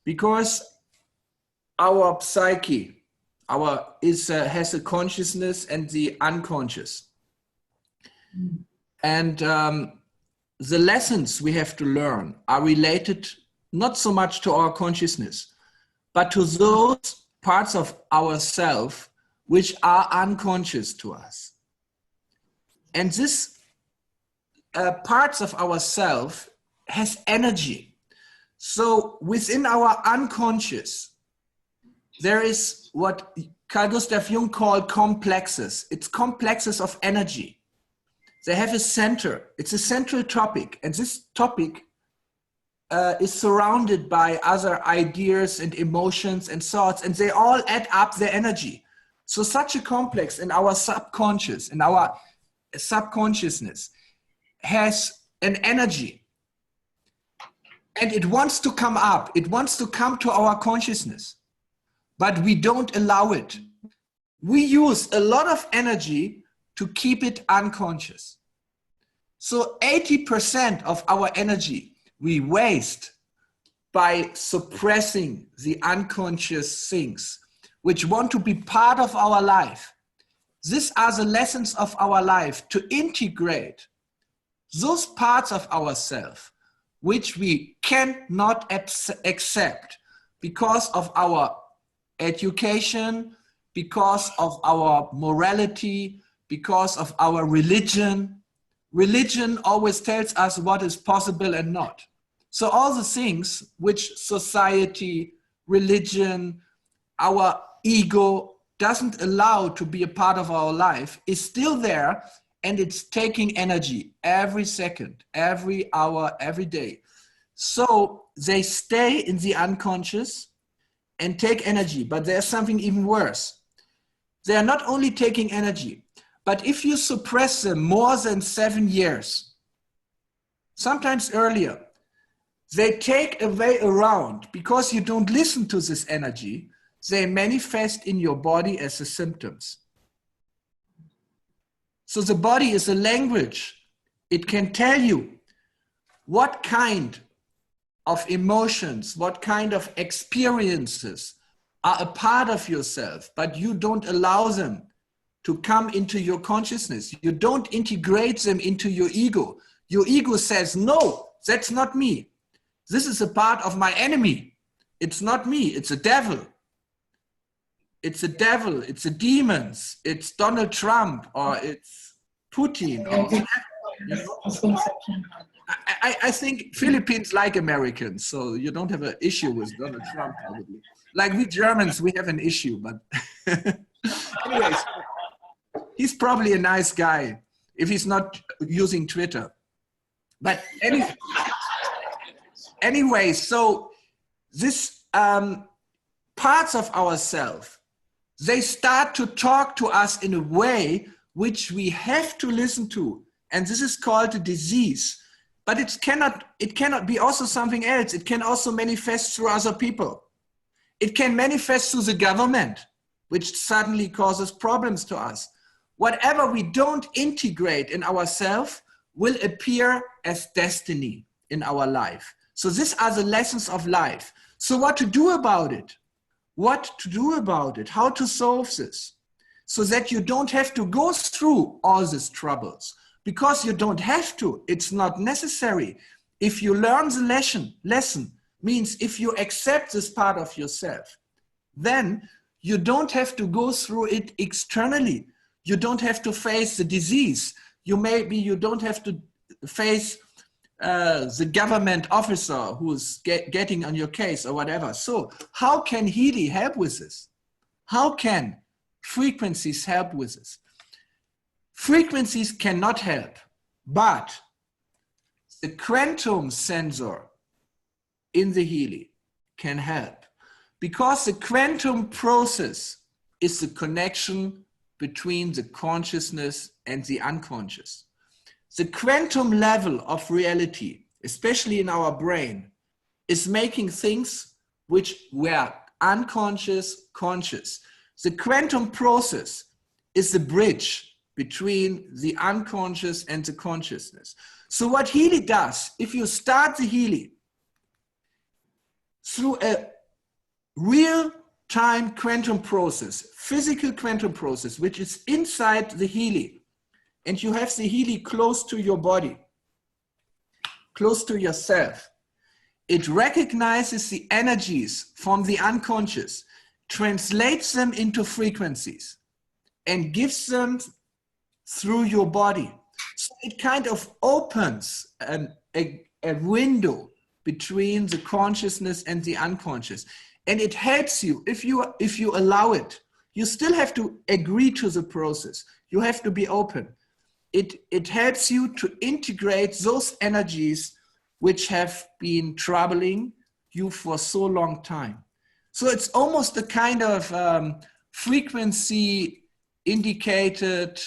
because our psyche, has a consciousness and the unconscious. And the lessons we have to learn are related not so much to our consciousness, but to those parts of ourself which are unconscious to us. And this parts of ourself has energy. So within our unconscious, there is what Carl Gustav Jung called complexes. It's complexes of energy. They have a center. It's a central topic. And this topic is surrounded by other ideas and emotions and thoughts, and they all add up their energy. So such a complex in our subconscious, in our subconsciousness, has an energy. And it wants to come up. It wants to come to our consciousness, but we don't allow it. We use a lot of energy to keep it unconscious. So 80% of our energy we waste by suppressing the unconscious things which want to be part of our life. These are the lessons of our life, to integrate those parts of ourselves which we cannot accept because of our education, because of our morality, because of our religion. Religion always tells us what is possible and not. So all the things which society, religion, our ego doesn't allow to be a part of our life is still there, and it's taking energy every second, every hour, every day. So they stay in the unconscious and take energy, but there's something even worse. They are not only taking energy, but if you suppress them more than 7 years, sometimes earlier, they take a way around because you don't listen to this energy. They manifest in your body as the symptoms. So the body is a language. It can tell you what kind of emotions, what kind of experiences are a part of yourself, but you don't allow them to come into your consciousness. You don't integrate them into your ego. Your ego says, no, that's not me. This is a part of my enemy. It's not me, it's a devil. It's a devil, it's a demons, it's Donald Trump, or it's Putin, or whatever. You know? I think Philippines like Americans, so you don't have an issue with Donald Trump, probably. Like we Germans, we have an issue, but anyways, he's probably a nice guy if he's not using Twitter. But anyway, so this parts of ourselves, they start to talk to us in a way which we have to listen to. And this is called a disease. But it cannot be also something else. It can also manifest through other people. It can manifest through the government, which suddenly causes problems to us. Whatever we don't integrate in ourselves will appear as destiny in our life. So these are the lessons of life. So what to do about it? What to do about it? How to solve this? So that you don't have to go through all these troubles. Because you don't have to, it's not necessary. If you learn the lesson means if you accept this part of yourself, then you don't have to go through it externally. You don't have to face the disease. You don't have to face the government officer who's getting on your case or whatever. So how can Healy help with this? How can frequencies help with this? Frequencies cannot help, but the quantum sensor in the Healy can help, because the quantum process is the connection between the consciousness and the unconscious. The quantum level of reality, especially in our brain, is making things which were unconscious, conscious. The quantum process is the bridge between the unconscious and the consciousness. So what Healy does, if you start the Healy through a real-time quantum process, physical quantum process, which is inside the Healy, and you have the Healy close to your body, close to yourself, it recognizes the energies from the unconscious, translates them into frequencies, and gives them through your body. So it kind of opens a window between the consciousness and the unconscious. And it helps you, if you allow it. You still have to agree to the process. You have to be open. It helps you to integrate those energies which have been troubling you for so long time. So it's almost a kind of frequency indicated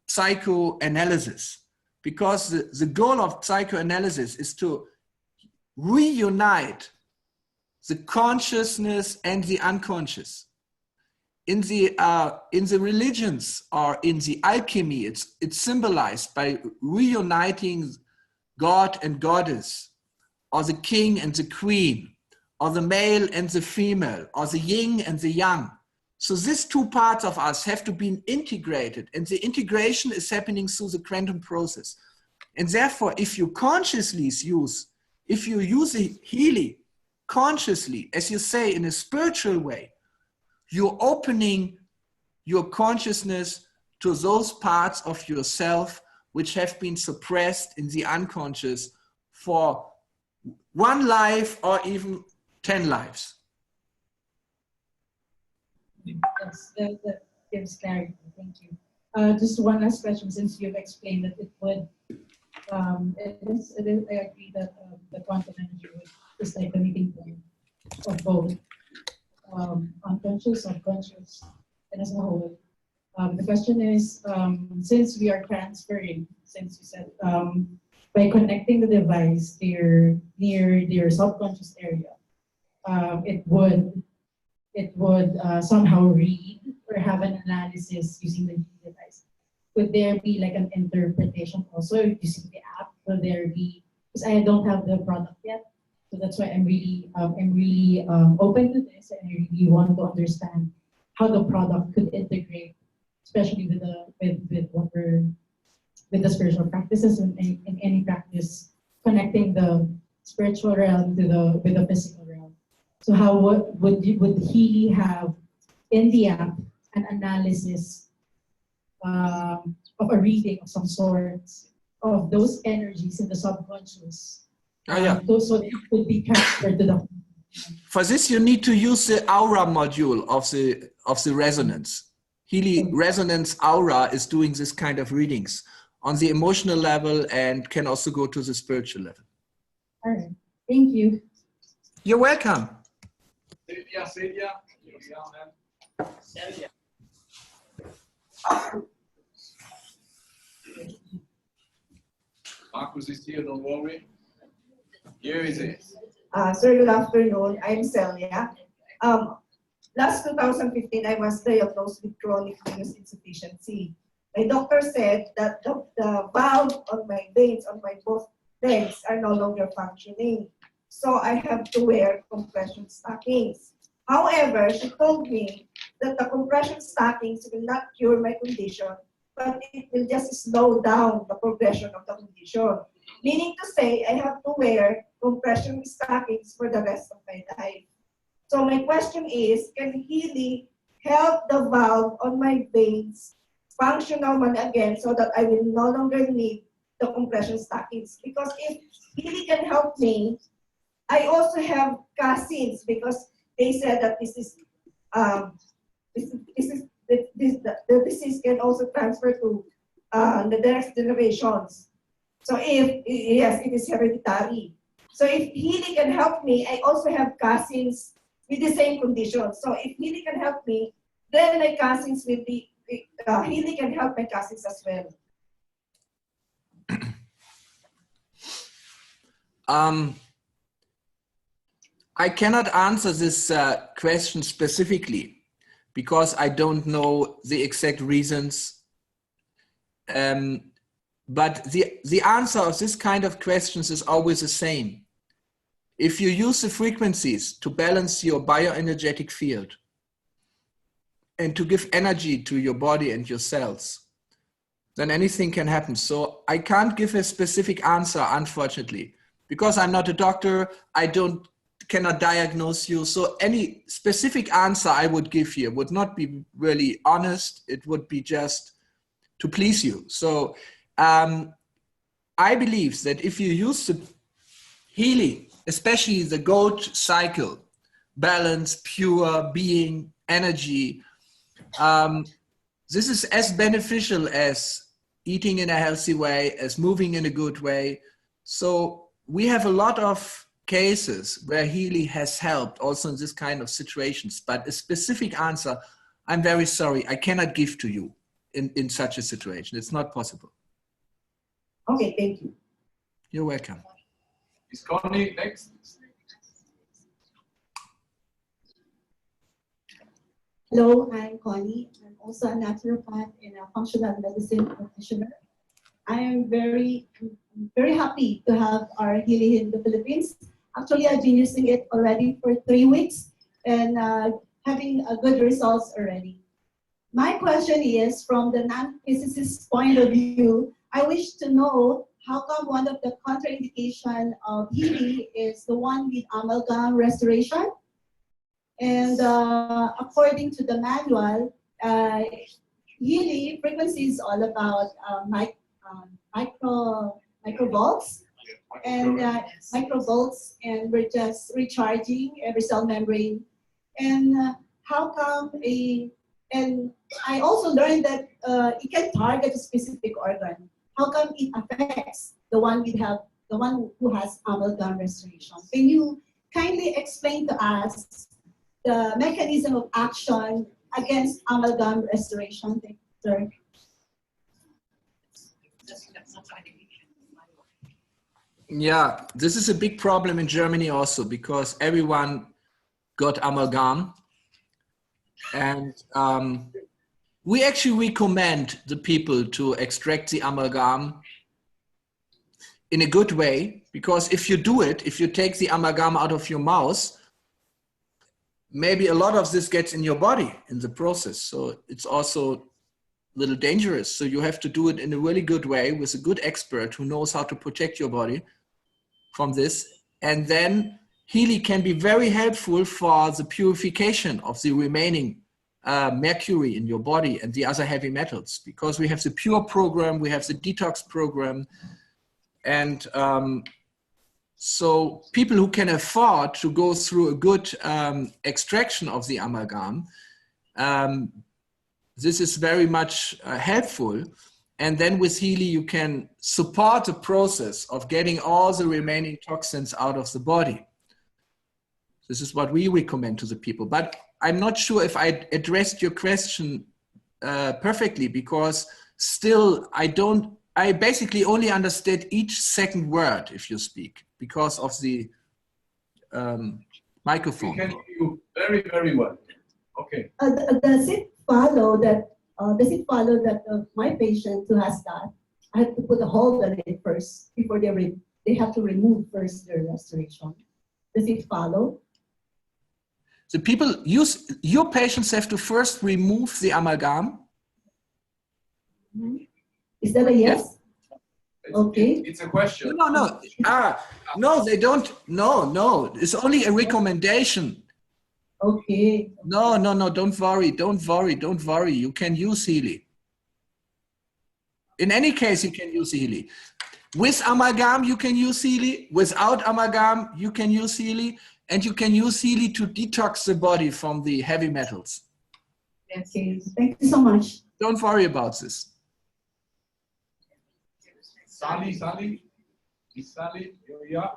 psychoanalysis, because the goal of psychoanalysis is to reunite the consciousness and the unconscious. In the religions or in the alchemy, it's symbolized by reuniting God and goddess, or the king and the queen, or the male and the female, or the yin and the yang. So these two parts of us have to be integrated, and the integration is happening through the quantum process. And therefore, if you consciously use the Healy consciously, as you say, in a spiritual way, you're opening your consciousness to those parts of yourself which have been suppressed in the unconscious for one life or even 10 lives. Yes, that gives clarity. Thank you. Just one last question, since you've explained that it would, I agree that the quantum energy is like the meeting point of both unconscious, subconscious, and as a whole. The question is, since we are transferring, since you said, by connecting the device near your subconscious area, it would somehow read or have an analysis using the device. Would there be like an interpretation also using the app? Will there be, because I don't have the product yet, so that's why I'm really open to this, and I really want to understand how the product could integrate, especially with the spiritual practices and in any practice connecting the spiritual realm to with the physical realm. So how would Healy have in the app an analysis of a reading of some sorts of those energies in the subconscious? So it could be transferred to the. For this, you need to use the aura module of the resonance. Healy resonance aura is doing this kind of readings on the emotional level and can also go to the spiritual level. All right. Thank you. You're welcome. Celia, here we are, man. Celia. Marcus is here, don't worry. Here is it. Sir, good afternoon. I'm Celia. Last 2015, I was diagnosed with chronic venous insufficiency. My doctor said that the valve on my veins on my both legs are no longer functioning. So I have to wear compression stockings. However, she told me that the compression stockings will not cure my condition, but it will just slow down the progression of the condition. Meaning to say, I have to wear compression stockings for the rest of my life. So my question is, can Healy help the valve on my veins function normally again so that I will no longer need the compression stockings? Because if Healy can help me, I also have cousins because they said that the disease can also transfer to the next generations. So yes, it is hereditary. So if Healy can help me, I also have cousins with the same condition. So if Healy can help me, then my cousins will be, Healy can help my cousins as well. I cannot answer this question specifically because I don't know the exact reasons. But the answer of this kind of questions is always the same. If you use the frequencies to balance your bioenergetic field and to give energy to your body and your cells, then anything can happen. So I can't give a specific answer, unfortunately, because I'm not a doctor. I cannot diagnose you. So any specific answer I would give here would not be really honest. It would be just to please you. So I believe that if you use the Healy, especially the goat cycle, balance, pure being, energy, this is as beneficial as eating in a healthy way, as moving in a good way. So we have a lot of cases where Healy has helped also in this kind of situations, but a specific answer, I'm very sorry, I cannot give to you in such a situation. It's not possible. Okay, thank you. You're welcome. Is Connie next? Hello, I'm Connie. I'm also a naturopath and a functional medicine practitioner. I am very happy to have our Healy in the Philippines. Actually, I've been using it already for 3 weeks and having good results already. My question is, from the non-physicist point of view, I wish to know how come one of the contraindication of Healy is the one with amalgam restoration? And according to the manual, Healy frequency is all about microvolts and microvolts, and we're just recharging every cell membrane. And how come and I also learned that it can target a specific organ. How come it affects the one who has amalgam restoration? Can you kindly explain to us the mechanism of action against amalgam restoration? Thank you, sir. Yeah, this is a big problem in Germany also, because everyone got amalgam. And we actually recommend the people to extract the amalgam in a good way, because if you do it, if you take the amalgam out of your mouth, maybe a lot of this gets in your body in the process. So it's also a little dangerous. So you have to do it in a really good way with a good expert who knows how to protect your body from this. And then Healy can be very helpful for the purification of the remaining mercury in your body and the other heavy metals, because we have the pure program, we have the detox program. And so people who can afford to go through a good extraction of the amalgam, this is very much helpful. And then with Healy, you can support the process of getting all the remaining toxins out of the body. This is what we recommend to the people. But I'm not sure if I addressed your question perfectly, because still I basically only understood each second word if you speak, because of the microphone. We can hear you very, very well. Okay. Does it follow that my patient who has that, I have to put a hold on it first before they have to remove first their restoration? Does it follow? The people your patients have to first remove the amalgam. Is that a yes? Okay. It's a question. No. No, they don't. No. It's only a recommendation. Okay. No. Don't worry. You can use Healy. In any case, you can use Healy. With amalgam, you can use Healy. Without amalgam, you can use Healy. And you can use Healy to detox the body from the heavy metals. Okay. Thank you so much. Don't worry about this. Sally, is Sally, yeah.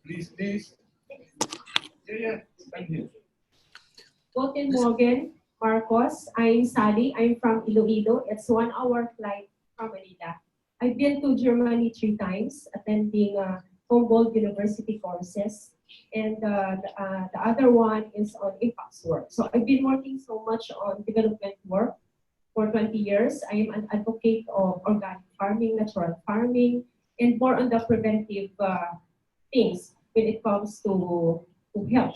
Please. Yeah, thank you. Guten Morgen, Marcos. I'm Sally. I'm from Iloilo. It's 1 hour flight from Manila. I've been to Germany 3 times, attending Humboldt University courses, and the other one is on impacts work. So I've been working so much on development work for 20 years. I am an advocate of organic farming, natural farming, and more on the preventive things when it comes to health.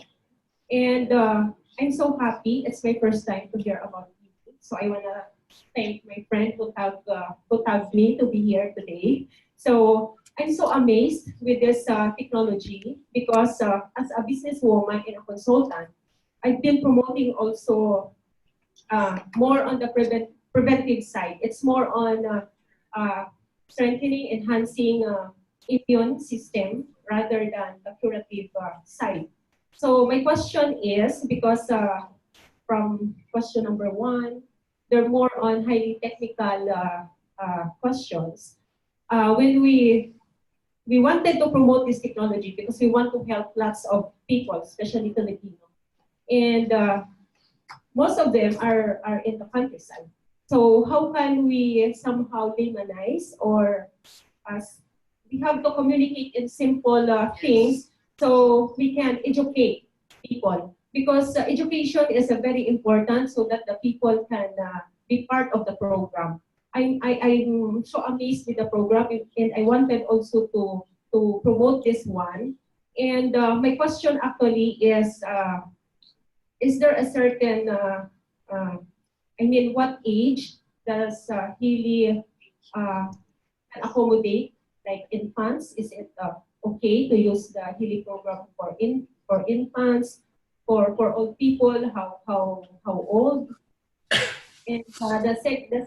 And I'm so happy. It's my first time to hear about you. So I want to thank my friend who have me to be here today. So I'm so amazed with this technology, because as a businesswoman and a consultant, I've been promoting also more on the preventive side. It's more on strengthening, enhancing immune system rather than the curative side. So my question is, because from question number 1, they're more on highly technical questions. When we wanted to promote this technology because we want to help lots of people, especially Filipino. And most of them are in the countryside. So how can we somehow lamanize or we have to communicate in simple things so we can educate people. Because education is very important so that the people can be part of the program. I'm so amazed with the program, and I wanted also to promote this one. And my question actually is there a certain, what age does Healy can accommodate, like infants? Is it okay to use the Healy program for infants, for old people? How old? And the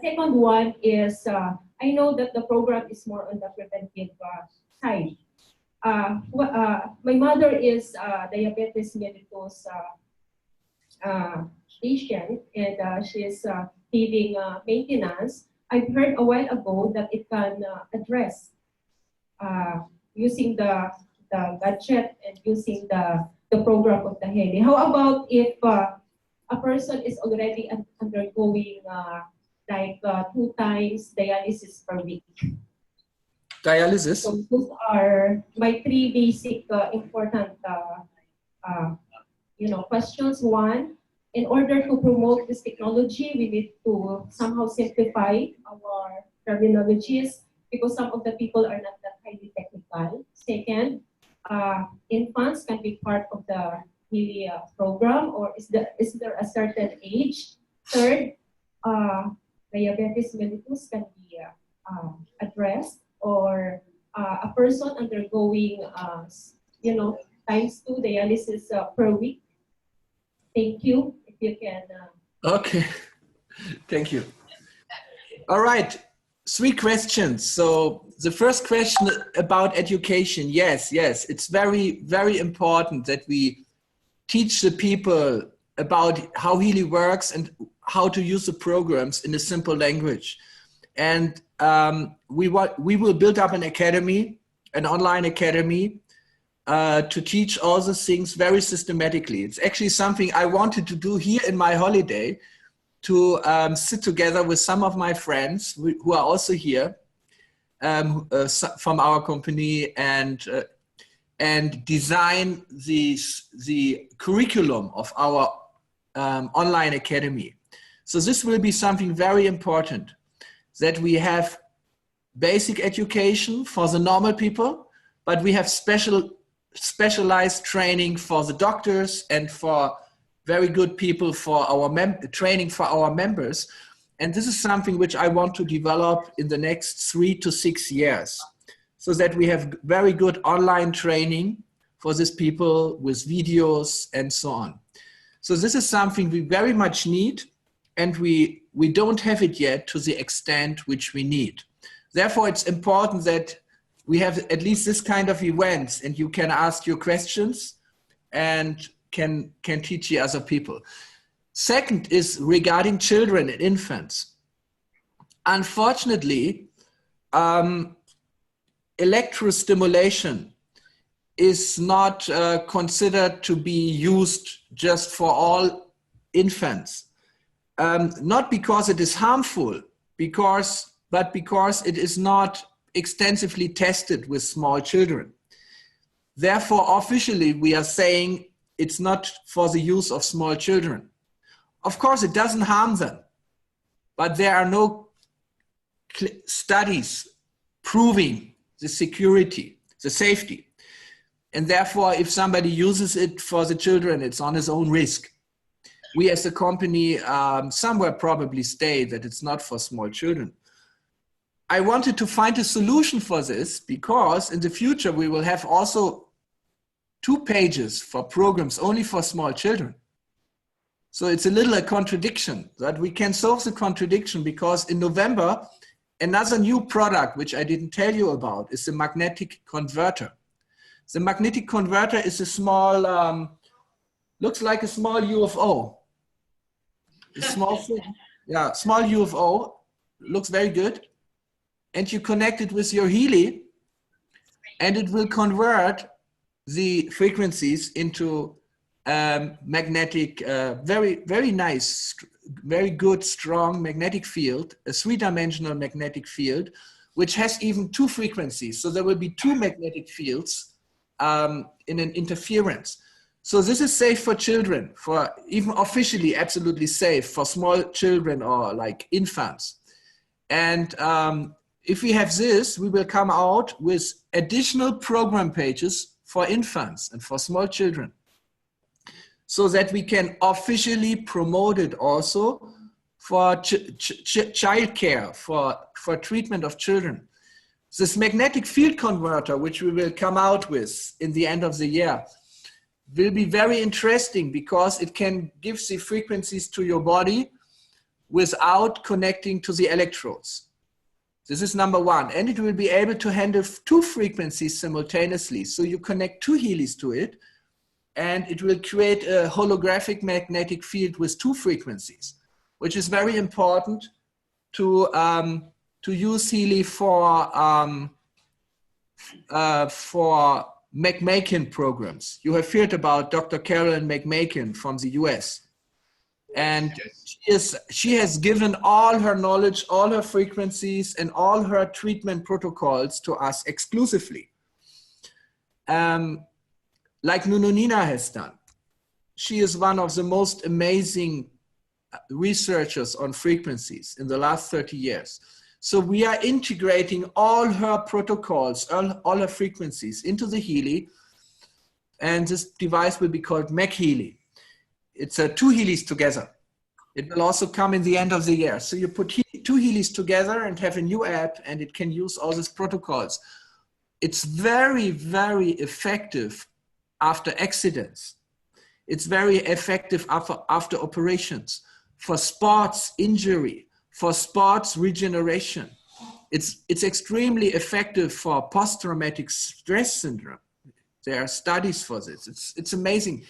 second one is I know that the program is more on the preventive side. My mother is diabetes mellitus patient, and she is needing maintenance. I've heard a while ago that it can address using the gadget and using the program of the Healy. How about if a person is already undergoing like 2 times dialysis per week? Dialysis? So those are my 3 basic important questions. One, in order to promote this technology, we need to somehow simplify our terminologies because some of the people are not that highly technical. Second, infants can be part of the Healy program, or is there a certain age? Third, diabetes mellitus can be addressed, or a person undergoing times 2 dialysis per week. Thank you. If you can. Okay, thank you. All right, 3 questions. So the first question about education. Yes, it's very, very important that we teach the people about how Healy works and how to use the programs in a simple language. And we will build up an academy, an online academy, to teach all the things very systematically. It's actually something I wanted to do here in my holiday, to sit together with some of my friends who are also here from our company, and design the curriculum of our online academy. So this will be something very important, that we have basic education for the normal people, but we have specialized training for the doctors and for very good people for our training for our members. And this is something which I want to develop in the next 3 to 6 years, so that we have very good online training for these people with videos and so on. So this is something we very much need, and we don't have it yet to the extent which we need. Therefore, it's important that we have at least this kind of events, and you can ask your questions and can teach the other people. Second is regarding children and infants. Unfortunately, electrostimulation is not considered to be used just for all infants. Not because it is harmful, but because it is not extensively tested with small children. Therefore, officially, we are saying it's not for the use of small children. Of course, it doesn't harm them, but there are no studies proving the security, the safety. And therefore, if somebody uses it for the children, it's on his own risk. We as a company somewhere probably state that it's not for small children. I wanted to find a solution for this, because in the future we will have also 2 pages for programs only for small children. So it's a little a contradiction, that we can solve the contradiction, because in November, another new product, which I didn't tell you about, is the magnetic converter. The magnetic converter is a small, looks like a small UFO. A small thing. Yeah, small UFO, looks very good. And you connect it with your Healy, and it will convert the frequencies into magnetic, very, very nice, very good, strong magnetic field, a 3-dimensional magnetic field, which has even 2 frequencies. So there will be 2 magnetic fields in an interference. So this is safe for children, for even officially absolutely safe for small children or like infants. And if we have this, we will come out with additional program pages for infants and for small children, so that we can officially promote it also for child care, for treatment of children. This magnetic field converter, which we will come out with in the end of the year, will be very interesting because it can give the frequencies to your body without connecting to the electrodes. This is number 1. And it will be able to handle 2 frequencies simultaneously. So you connect 2 Healys to it, and it will create a holographic magnetic field with 2 frequencies, which is very important to use Healy for McMakin programs. You have heard about Dr. Carolyn McMakin from the US. And she has given all her knowledge, all her frequencies, and all her treatment protocols to us exclusively. Like Nununina has done. She is one of the most amazing researchers on frequencies in the last 30 years. So we are integrating all her protocols, all her frequencies into the Healy, and this device will be called McHealy. It's 2 Healys together. It will also come in the end of the year. So you put 2 Healys together and have a new app, and it can use all these protocols. It's very, very effective after accidents. It's very effective after operations, for sports injury, for sports regeneration. It's extremely effective for post-traumatic stress syndrome. There are studies for this. It's amazing.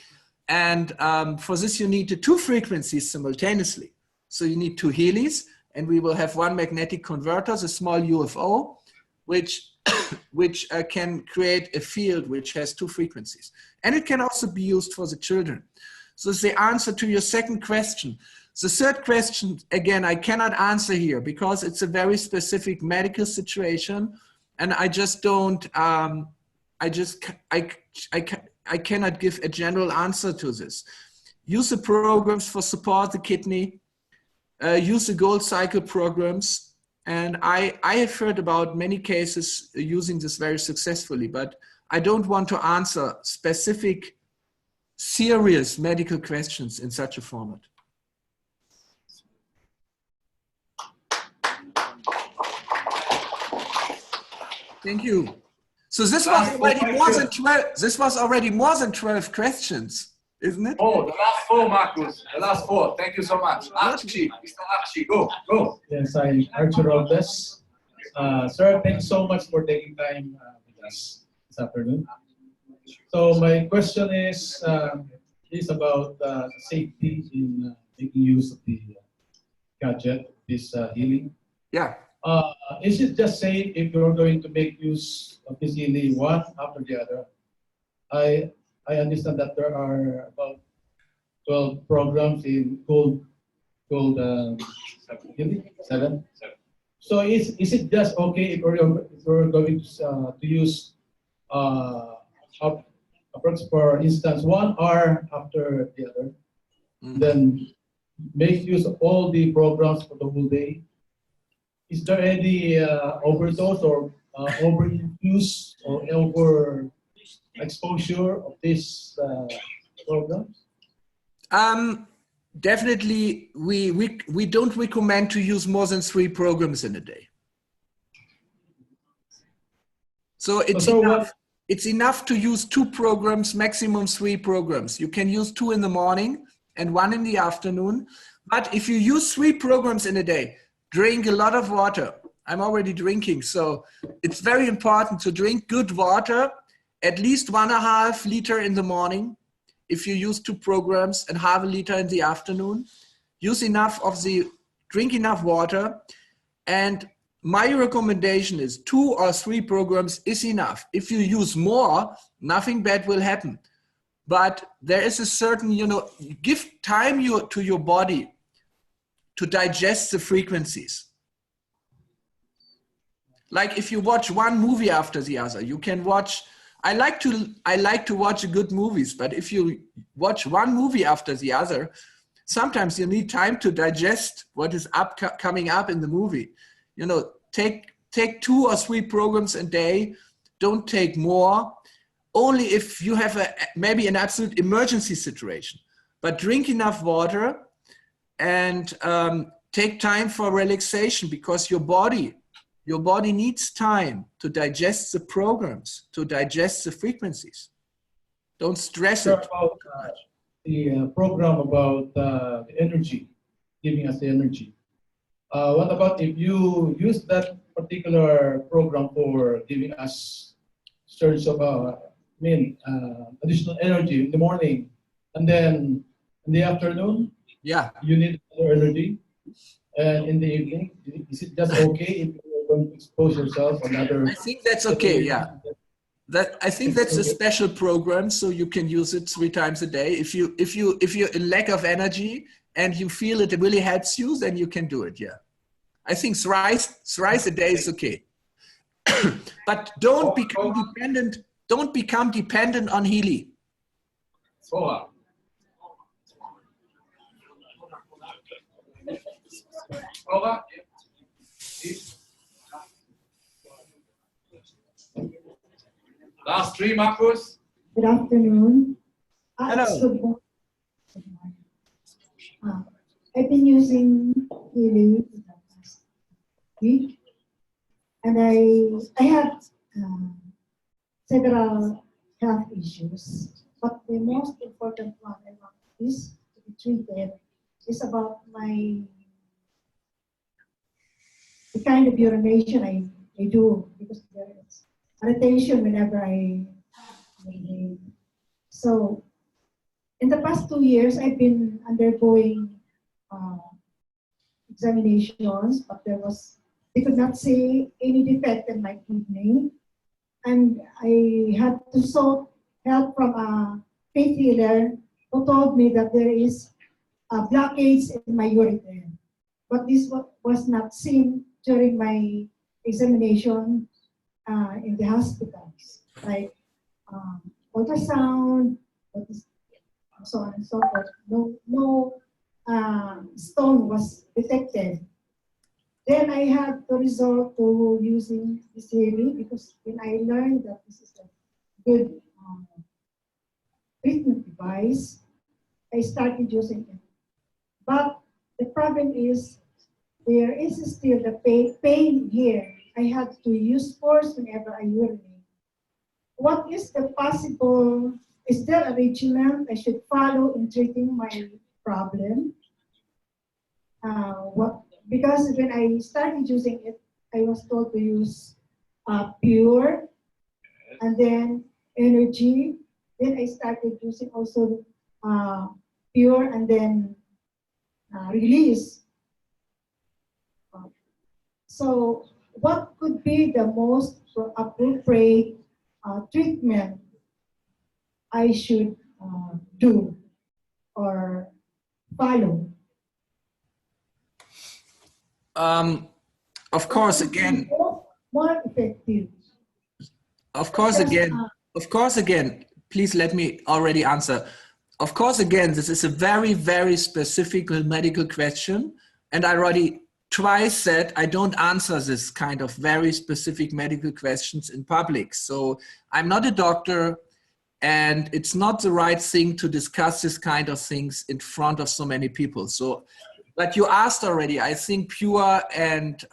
And for this, you need the 2 frequencies simultaneously. So you need 2 Healys, and we will have 1 magnetic converter, the small UFO, which can create a field which has 2 frequencies. And it can also be used for the children. So it's the answer to your second question. The third question, again, I cannot answer here because it's a very specific medical situation, and I just don't, I cannot give a general answer to this. Use the programs for support the kidney, use the gold cycle programs, and I have heard about many cases using this very successfully, but I don't want to answer specific, serious medical questions in such a format. Thank you. So this was already more than 12. This was already more than 12 questions, isn't it? Oh, the last 4, Marcus. The last 4. Thank you so much. Archie, Mr. Archie, go. Yes, I'm Archie Robles. Sir, thanks so much for taking time with us this afternoon. So my question is about safety in making use of the gadget, this Healy. Yeah. Is it just safe if you're going to make use of this Healy one after the other? I understand that there are about 12 programs in gold Healy? 7. So is it just okay if we're going to use for instance 1 hour after the other, then make use of all the programs for the whole day? Is there any overdose or overuse or over exposure of this program? Definitely, we don't recommend to use more than 3 programs in a day. So it's enough to use 2 programs, maximum 3 programs. You can use 2 in the morning and 1 in the afternoon. But if you use 3 programs in a day, drink a lot of water. I'm already drinking, so it's very important to drink good water, at least 1.5 liters in the morning. If you use 2 programs, and 0.5 liter in the afternoon, drink enough water. And my recommendation is 2 or 3 programs is enough. If you use more, nothing bad will happen. But there is a certain, give time to your body to digest the frequencies. Like if you watch one movie after the other, you can watch, I like to watch good movies, but if you watch one movie after the other, sometimes you need time to digest what is coming up in the movie. You know, take 2 or 3 programs a day. Don't take more. Only if you have maybe an absolute emergency situation. But drink enough water and take time for relaxation, because your body needs time to digest the programs, to digest the frequencies. Don't stress it. About the program about the energy, giving us the energy. What about if you use that particular program for giving us surge of additional energy in the morning, and then in the afternoon, you need more energy, and in the evening, is it just okay if you don't expose yourself on other? I think that's okay. Yeah, I think that's a special program, so you can use it 3 times a day. If you're in lack of energy and you feel it really helps you, then you can do it. Yeah, I think thrice a day is okay. But don't become dependent. Don't become dependent on Healy. Cora. Cora. Last 3, Marcus. Good afternoon. Hello. I've been using Healy for the past week, and I have several health issues, but the most important one I want is to be treated is about the kind of urination I do, because there is irritation whenever I urinate. So in the past 2 years, I've been undergoing examinations, but they could not see any defect in my kidney. And I had to sought help from a faith healer who told me that there is a blockage in my ureter. But this was not seen during my examination in the hospitals, like ultrasound, so on and so forth. No stone was detected. Then I had to resort to using this Healy, because when I learned that this is a good treatment device, I started using it. But the problem is, there is still the pain here. I had to use force whenever I urinate. What is the possible, is there a regimen I should follow in treating my problem? Because when I started using it, I was told to use pure, and then energy. Then I started using also pure, and then release. So what could be the most appropriate treatment I should do or follow? Of course, again. More effective. Of course, again, please let me already answer. Of course, again, this is a very, very specific medical question. And I already twice said I don't answer this kind of very specific medical questions in public. So I'm not a doctor, and it's not the right thing to discuss this kind of things in front of so many people. So, but you asked already, I think pure and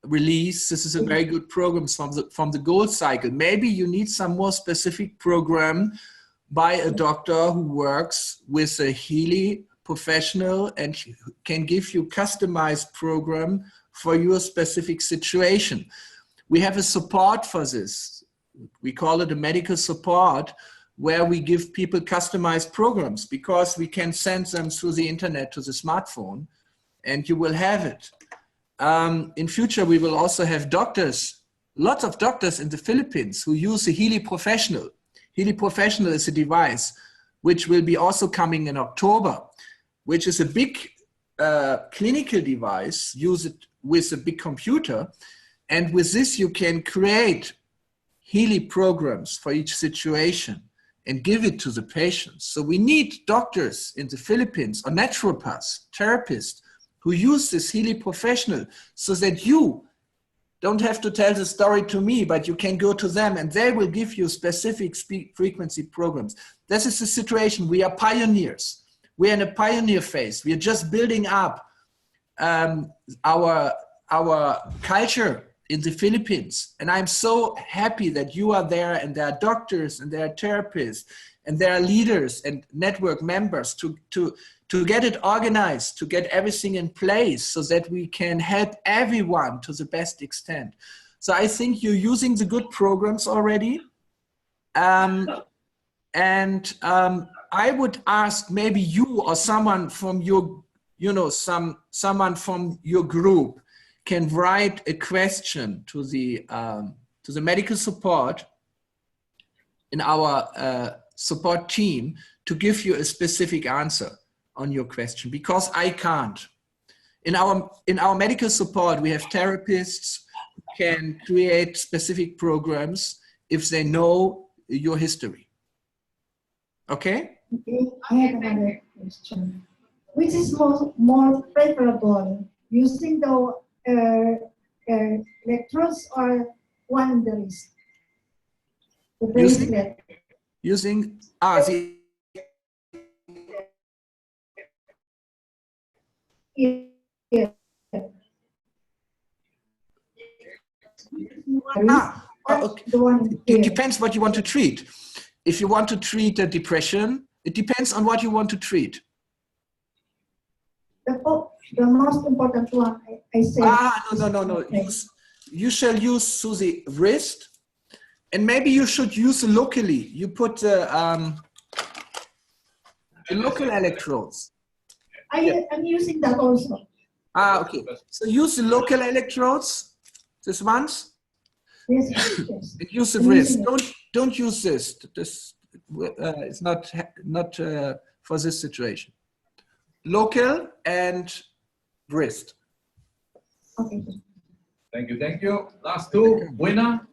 release, this is a very good program from the gold cycle. Maybe you need some more specific program by a doctor who works with a Healy professional and can give you customized program for your specific situation. We have a support for this. We call it a medical support, where we give people customized programs, because we can send them through the internet to the smartphone, and you will have it. In future, we will also have doctors, lots of doctors in the Philippines who use the Healy Professional. Healy Professional is a device which will be also coming in October, which is a big clinical device, use it with a big computer. And with this, you can create Healy programs for each situation and give it to the patients. So we need doctors in the Philippines, or naturopaths, therapists, who use this Healy professional, so that you don't have to tell the story to me, but you can go to them and they will give you specific frequency programs. This is the situation. We are pioneers. We're in a pioneer phase. We are just building up our culture in the Philippines. And I'm so happy that you are there, and there are doctors and there are therapists and there are leaders and network members to get it organized, to get everything in place so that we can help everyone to the best extent. So I think you're using the good programs already. I would ask maybe you or someone from your, someone from your group can write a question to the medical support in our support team to give you a specific answer on your question, because I can't. In our medical support, we have therapists who can create specific programs if they know your history. Okay? Okay, I have another question. Which is more preferable, using the electrodes or one in the wrist? The bracelet. Using the Yeah. Okay. It depends what you want to treat. If you want to treat a depression, it depends on what you want to treat. The most important one, I said. No. You shall use through the wrist, and maybe you should use locally. You put the local electrodes. I'm using that also. Okay. So use the local electrodes, this ones. Yes. And use the wrist. Don't use this. This it's not for this situation. Local and wrist. Okay. Thank you. Last two, winner.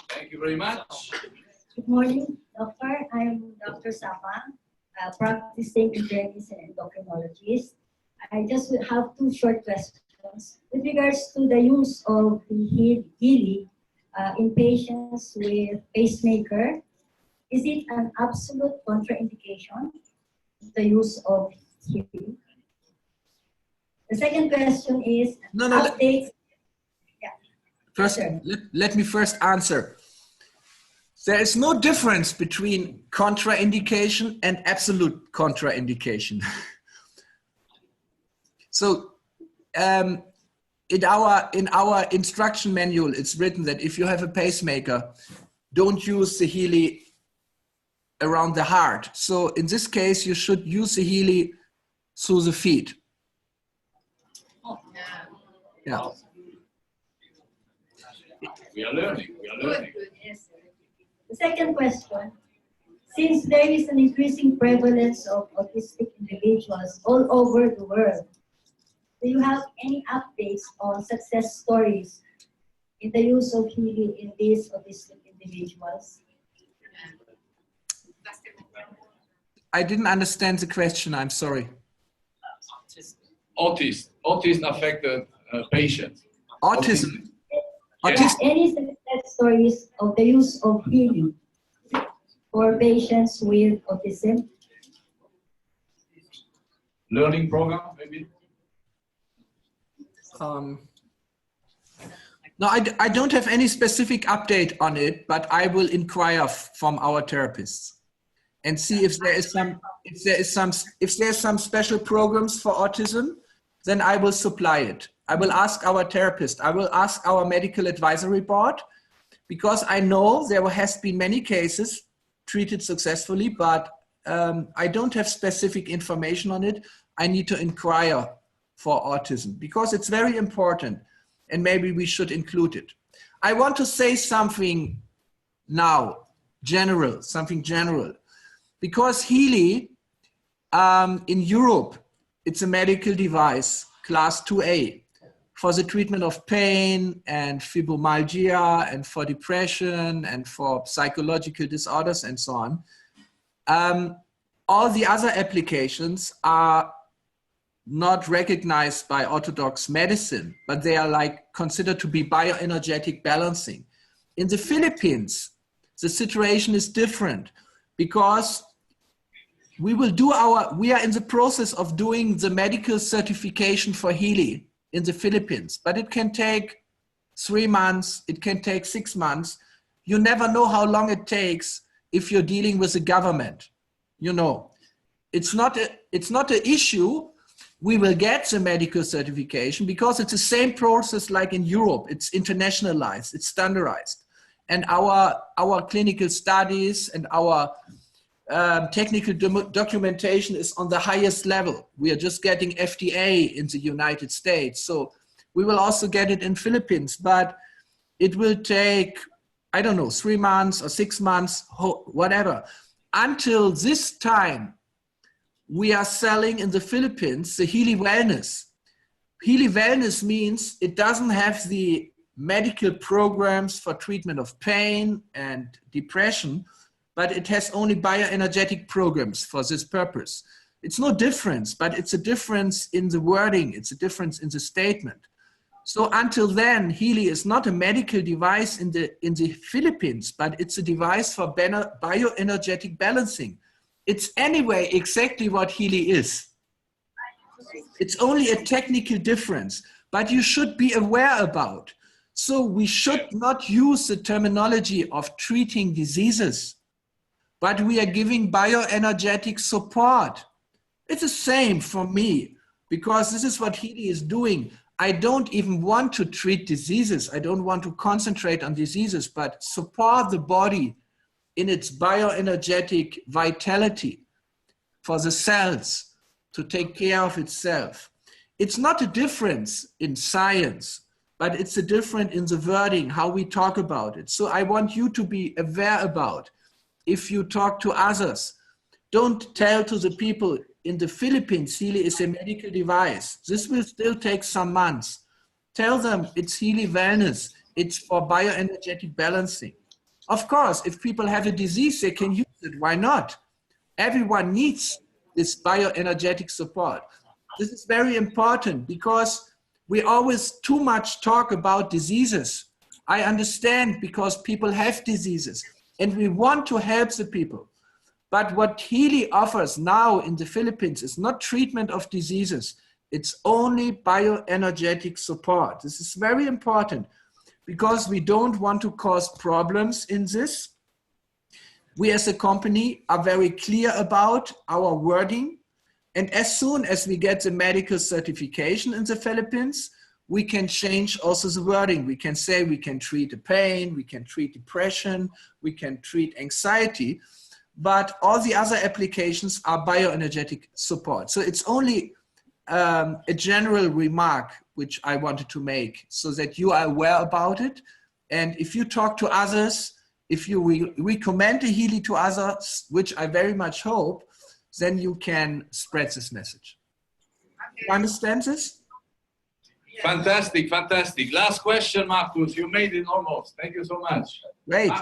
Thank you very much. Good morning, doctor. I'm Dr. Sapa, practicing internist and endocrinologist. I just have two short questions. With regards to the use of the Healy in patients with pacemaker, is it an absolute contraindication, the use of Healy? The second question is updates. First, let me first answer. There is no difference between contraindication and absolute contraindication. So in our instruction manual, it's written that if you have a pacemaker, don't use the Healy around the heart. So in this case, you should use the Healy through the feet. Yeah. We are learning. Yes. The second question, since there is an increasing prevalence of autistic individuals all over the world, do you have any updates on success stories in the use of Healy in these autistic individuals? I didn't understand the question, I'm sorry. Autism affected patients. Autism. Any success stories of the use of Healy for patients with autism? Learning program, maybe? No, I don't have any specific update on it, but I will inquire from our therapists and see if there is some special programs for autism, then I will supply it. I will ask our therapist. I will ask our medical advisory board, because I know there has been many cases treated successfully, but I don't have specific information on it. I need to inquire for autism because it's very important, and maybe we should include it. I want to say something now, something general, because Healy in Europe, it's a medical device, class 2A. for the treatment of pain and fibromyalgia and for depression and for psychological disorders and so on. All the other applications are not recognized by orthodox medicine, but they are like considered to be bioenergetic balancing. In the Philippines, the situation is different because we are in the process of doing the medical certification for Healy in the Philippines, but it can take 3 months, it can take 6 months. You never know how long it takes if you're dealing with the government. You know, it's not an issue. We will get the medical certification because it's the same process like in Europe. It's internationalized, it's standardized. And our clinical studies and our technical documentation is on the highest level. We are just getting FDA in the United States. So we will also get it in Philippines, but it will take, I don't know, 3 months or 6 months, whatever. Until this time, we are selling in the Philippines the Healy Wellness. Healy Wellness means it doesn't have the medical programs for treatment of pain and depression, but it has only bioenergetic programs for this purpose. It's no difference, but it's a difference in the wording. It's a difference in the statement. So until then, Healy is not a medical device in the Philippines, but it's a device for bioenergetic balancing. It's anyway exactly what Healy is. It's only a technical difference, but you should be aware about. So we should not use the terminology of treating diseases, but we are giving bioenergetic support. It's the same for me, because this is what Healy is doing. I don't even want to treat diseases. I don't want to concentrate on diseases, but support the body in its bioenergetic vitality for the cells to take care of itself. It's not a difference in science, but it's a difference in the wording, how we talk about it. So I want you to be aware about, if you talk to others, don't tell to the people in the Philippines, Healy is a medical device. This will still take some months. Tell them it's Healy Wellness. It's for bioenergetic balancing. Of course, if people have a disease, they can use it. Why not? Everyone needs this bioenergetic support. This is very important because we always too much talk about diseases. I understand, because people have diseases and we want to help the people. But what Healy offers now in the Philippines is not treatment of diseases. It's only bioenergetic support. This is very important because we don't want to cause problems in this. We as a company are very clear about our wording. And as soon as we get the medical certification in the Philippines, we can change also the wording. We can say we can treat the pain, we can treat depression, we can treat anxiety. But all the other applications are bioenergetic support. So it's only a general remark which I wanted to make so that you are aware about it. And if you talk to others, if you recommend the Healy to others, which I very much hope, then you can spread this message. You understand this? Fantastic, fantastic. Last question, Marcus. You made it almost. Thank you so much. Great.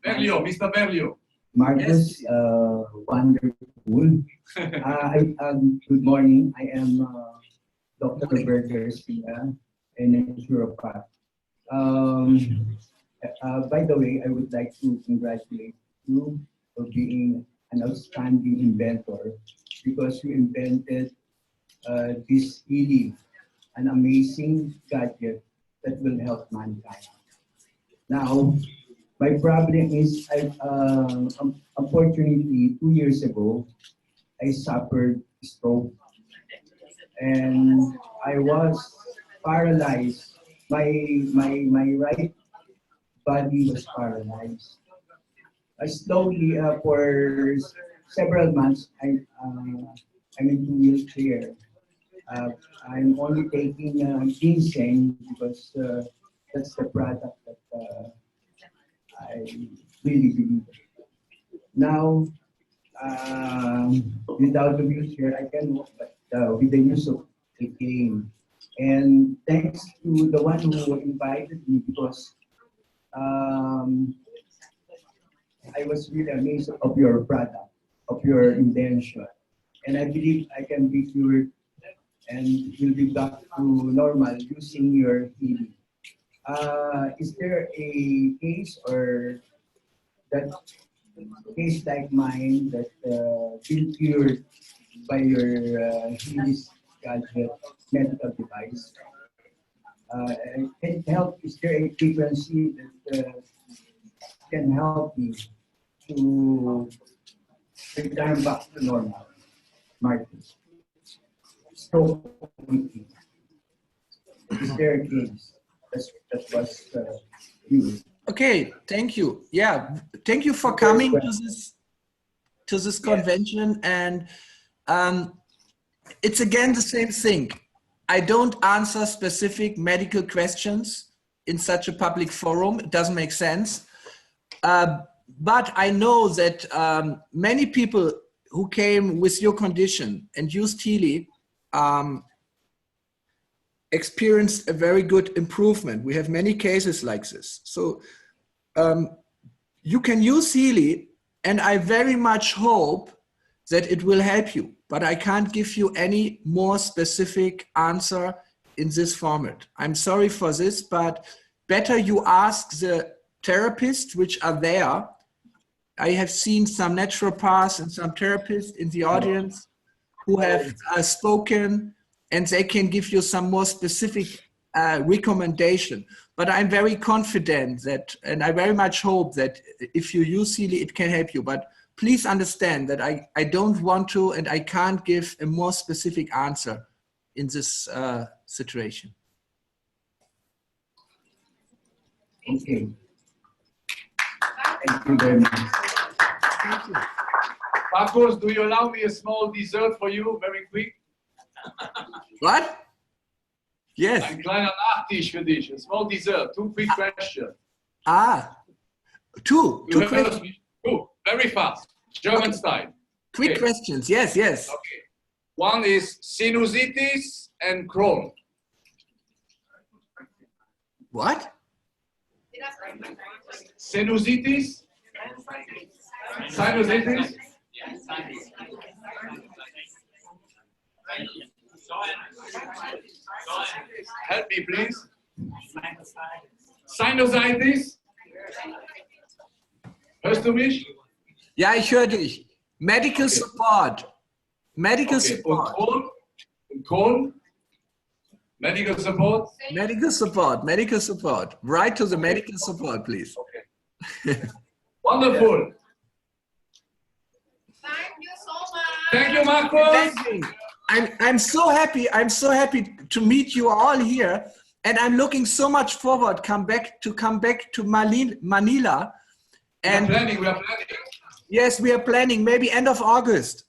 Berlio, Mr. Berlio. Marcus, wonderful. Good morning. I am Dr. Berger Espina, a naturopath. By the way, I would like to congratulate you for being an outstanding inventor, because you invented this Healy, an amazing gadget that will help mankind. Now, my problem is, unfortunately, 2 years ago, I suffered stroke, and I was paralyzed. My right body was paralyzed. Slowly, for several months, I'm in a wheelchair. I'm only taking ginseng because that's the product that I really believe. Now, without the wheelchair, I can walk, but with the use of a cane, And thanks to the one who invited me because I was really amazed of your product, of your invention. And I believe I can be cured and will be back to normal using your healing. Is there a case or that case like mine that been cured by your healing gadget, medical device? Can it help? Is there a frequency that can help me to return back to normal? Marcus. So, is there a case that was used? Okay, thank you. Yeah, thank you for coming to this convention. And it's again the same thing. I don't answer specific medical questions in such a public forum. It doesn't make sense. But I know that many people who came with your condition and used Healy experienced a very good improvement. We have many cases like this. So you can use Healy, and I very much hope that it will help you, but I can't give you any more specific answer in this format. I'm sorry for this, but better you ask the therapists which are there. I have seen some naturopaths and some therapists in the audience who have spoken, and they can give you some more specific recommendation. But I'm very confident that, and I very much hope that if you use Healy, it can help you. But please understand that I don't want to, and I can't give a more specific answer in this situation. Okay. Thank you very much. Thank you. Marcos, do you allow me a small dessert for you, very quick? What? Yes. Ein kleiner Nachtisch für dich, a small dessert, 2 quick questions. Two questions. Two, very fast, German Okay. style. Quick Okay. questions, yes, yes. Okay. One is sinusitis and Crohn. What? Sinusitis? Sinusitis? Help me, please. Sinusitis? Hörst du mich? Ja, ich höre dich. Medical support. Medical support. Und Crohn? Medical support? Medical support. Medical support. Write to the medical support, please. Okay. Wonderful. Thank you so much. Thank you, Marcos. Thank you. I'm so happy. I'm so happy to meet you all here, and I'm looking so much forward to come back to Manila. And we are planning. Yes, we are planning. Maybe end of August.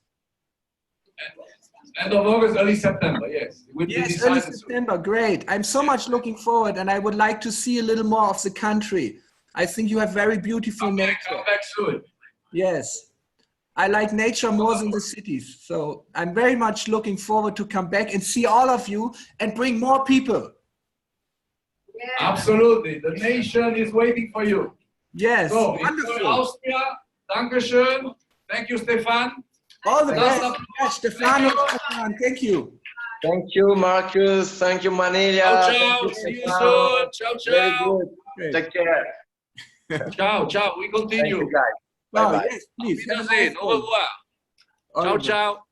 End of August, early September. Yes. It will be Yes, decided early soon. September. Great. I'm so much looking forward, and I would like to see a little more of the country. I think you have very beautiful nature. Come back soon. Yes. I like nature more than the cities. So I'm very much looking forward to come back and see all of you and bring more people. Yeah. Absolutely. The nation is waiting for you. Yes. So, Wonderful. enjoy Austria. Dankeschön. Thank you, Stefan. All the best. Last Yes, Stefano, Stefan, thank you. Thank you, Marcus. Thank you, Manila. Ciao, Thank ciao. you, See you Stefano. soon. Ciao, Very ciao. good. Great. Take care. Ciao, ciao. We Thank continue. you, guys. Wow, Bye-bye. yes, please. Have a Wiedersehen. nice Au day. revoir. Au Ciao, revoir. ciao.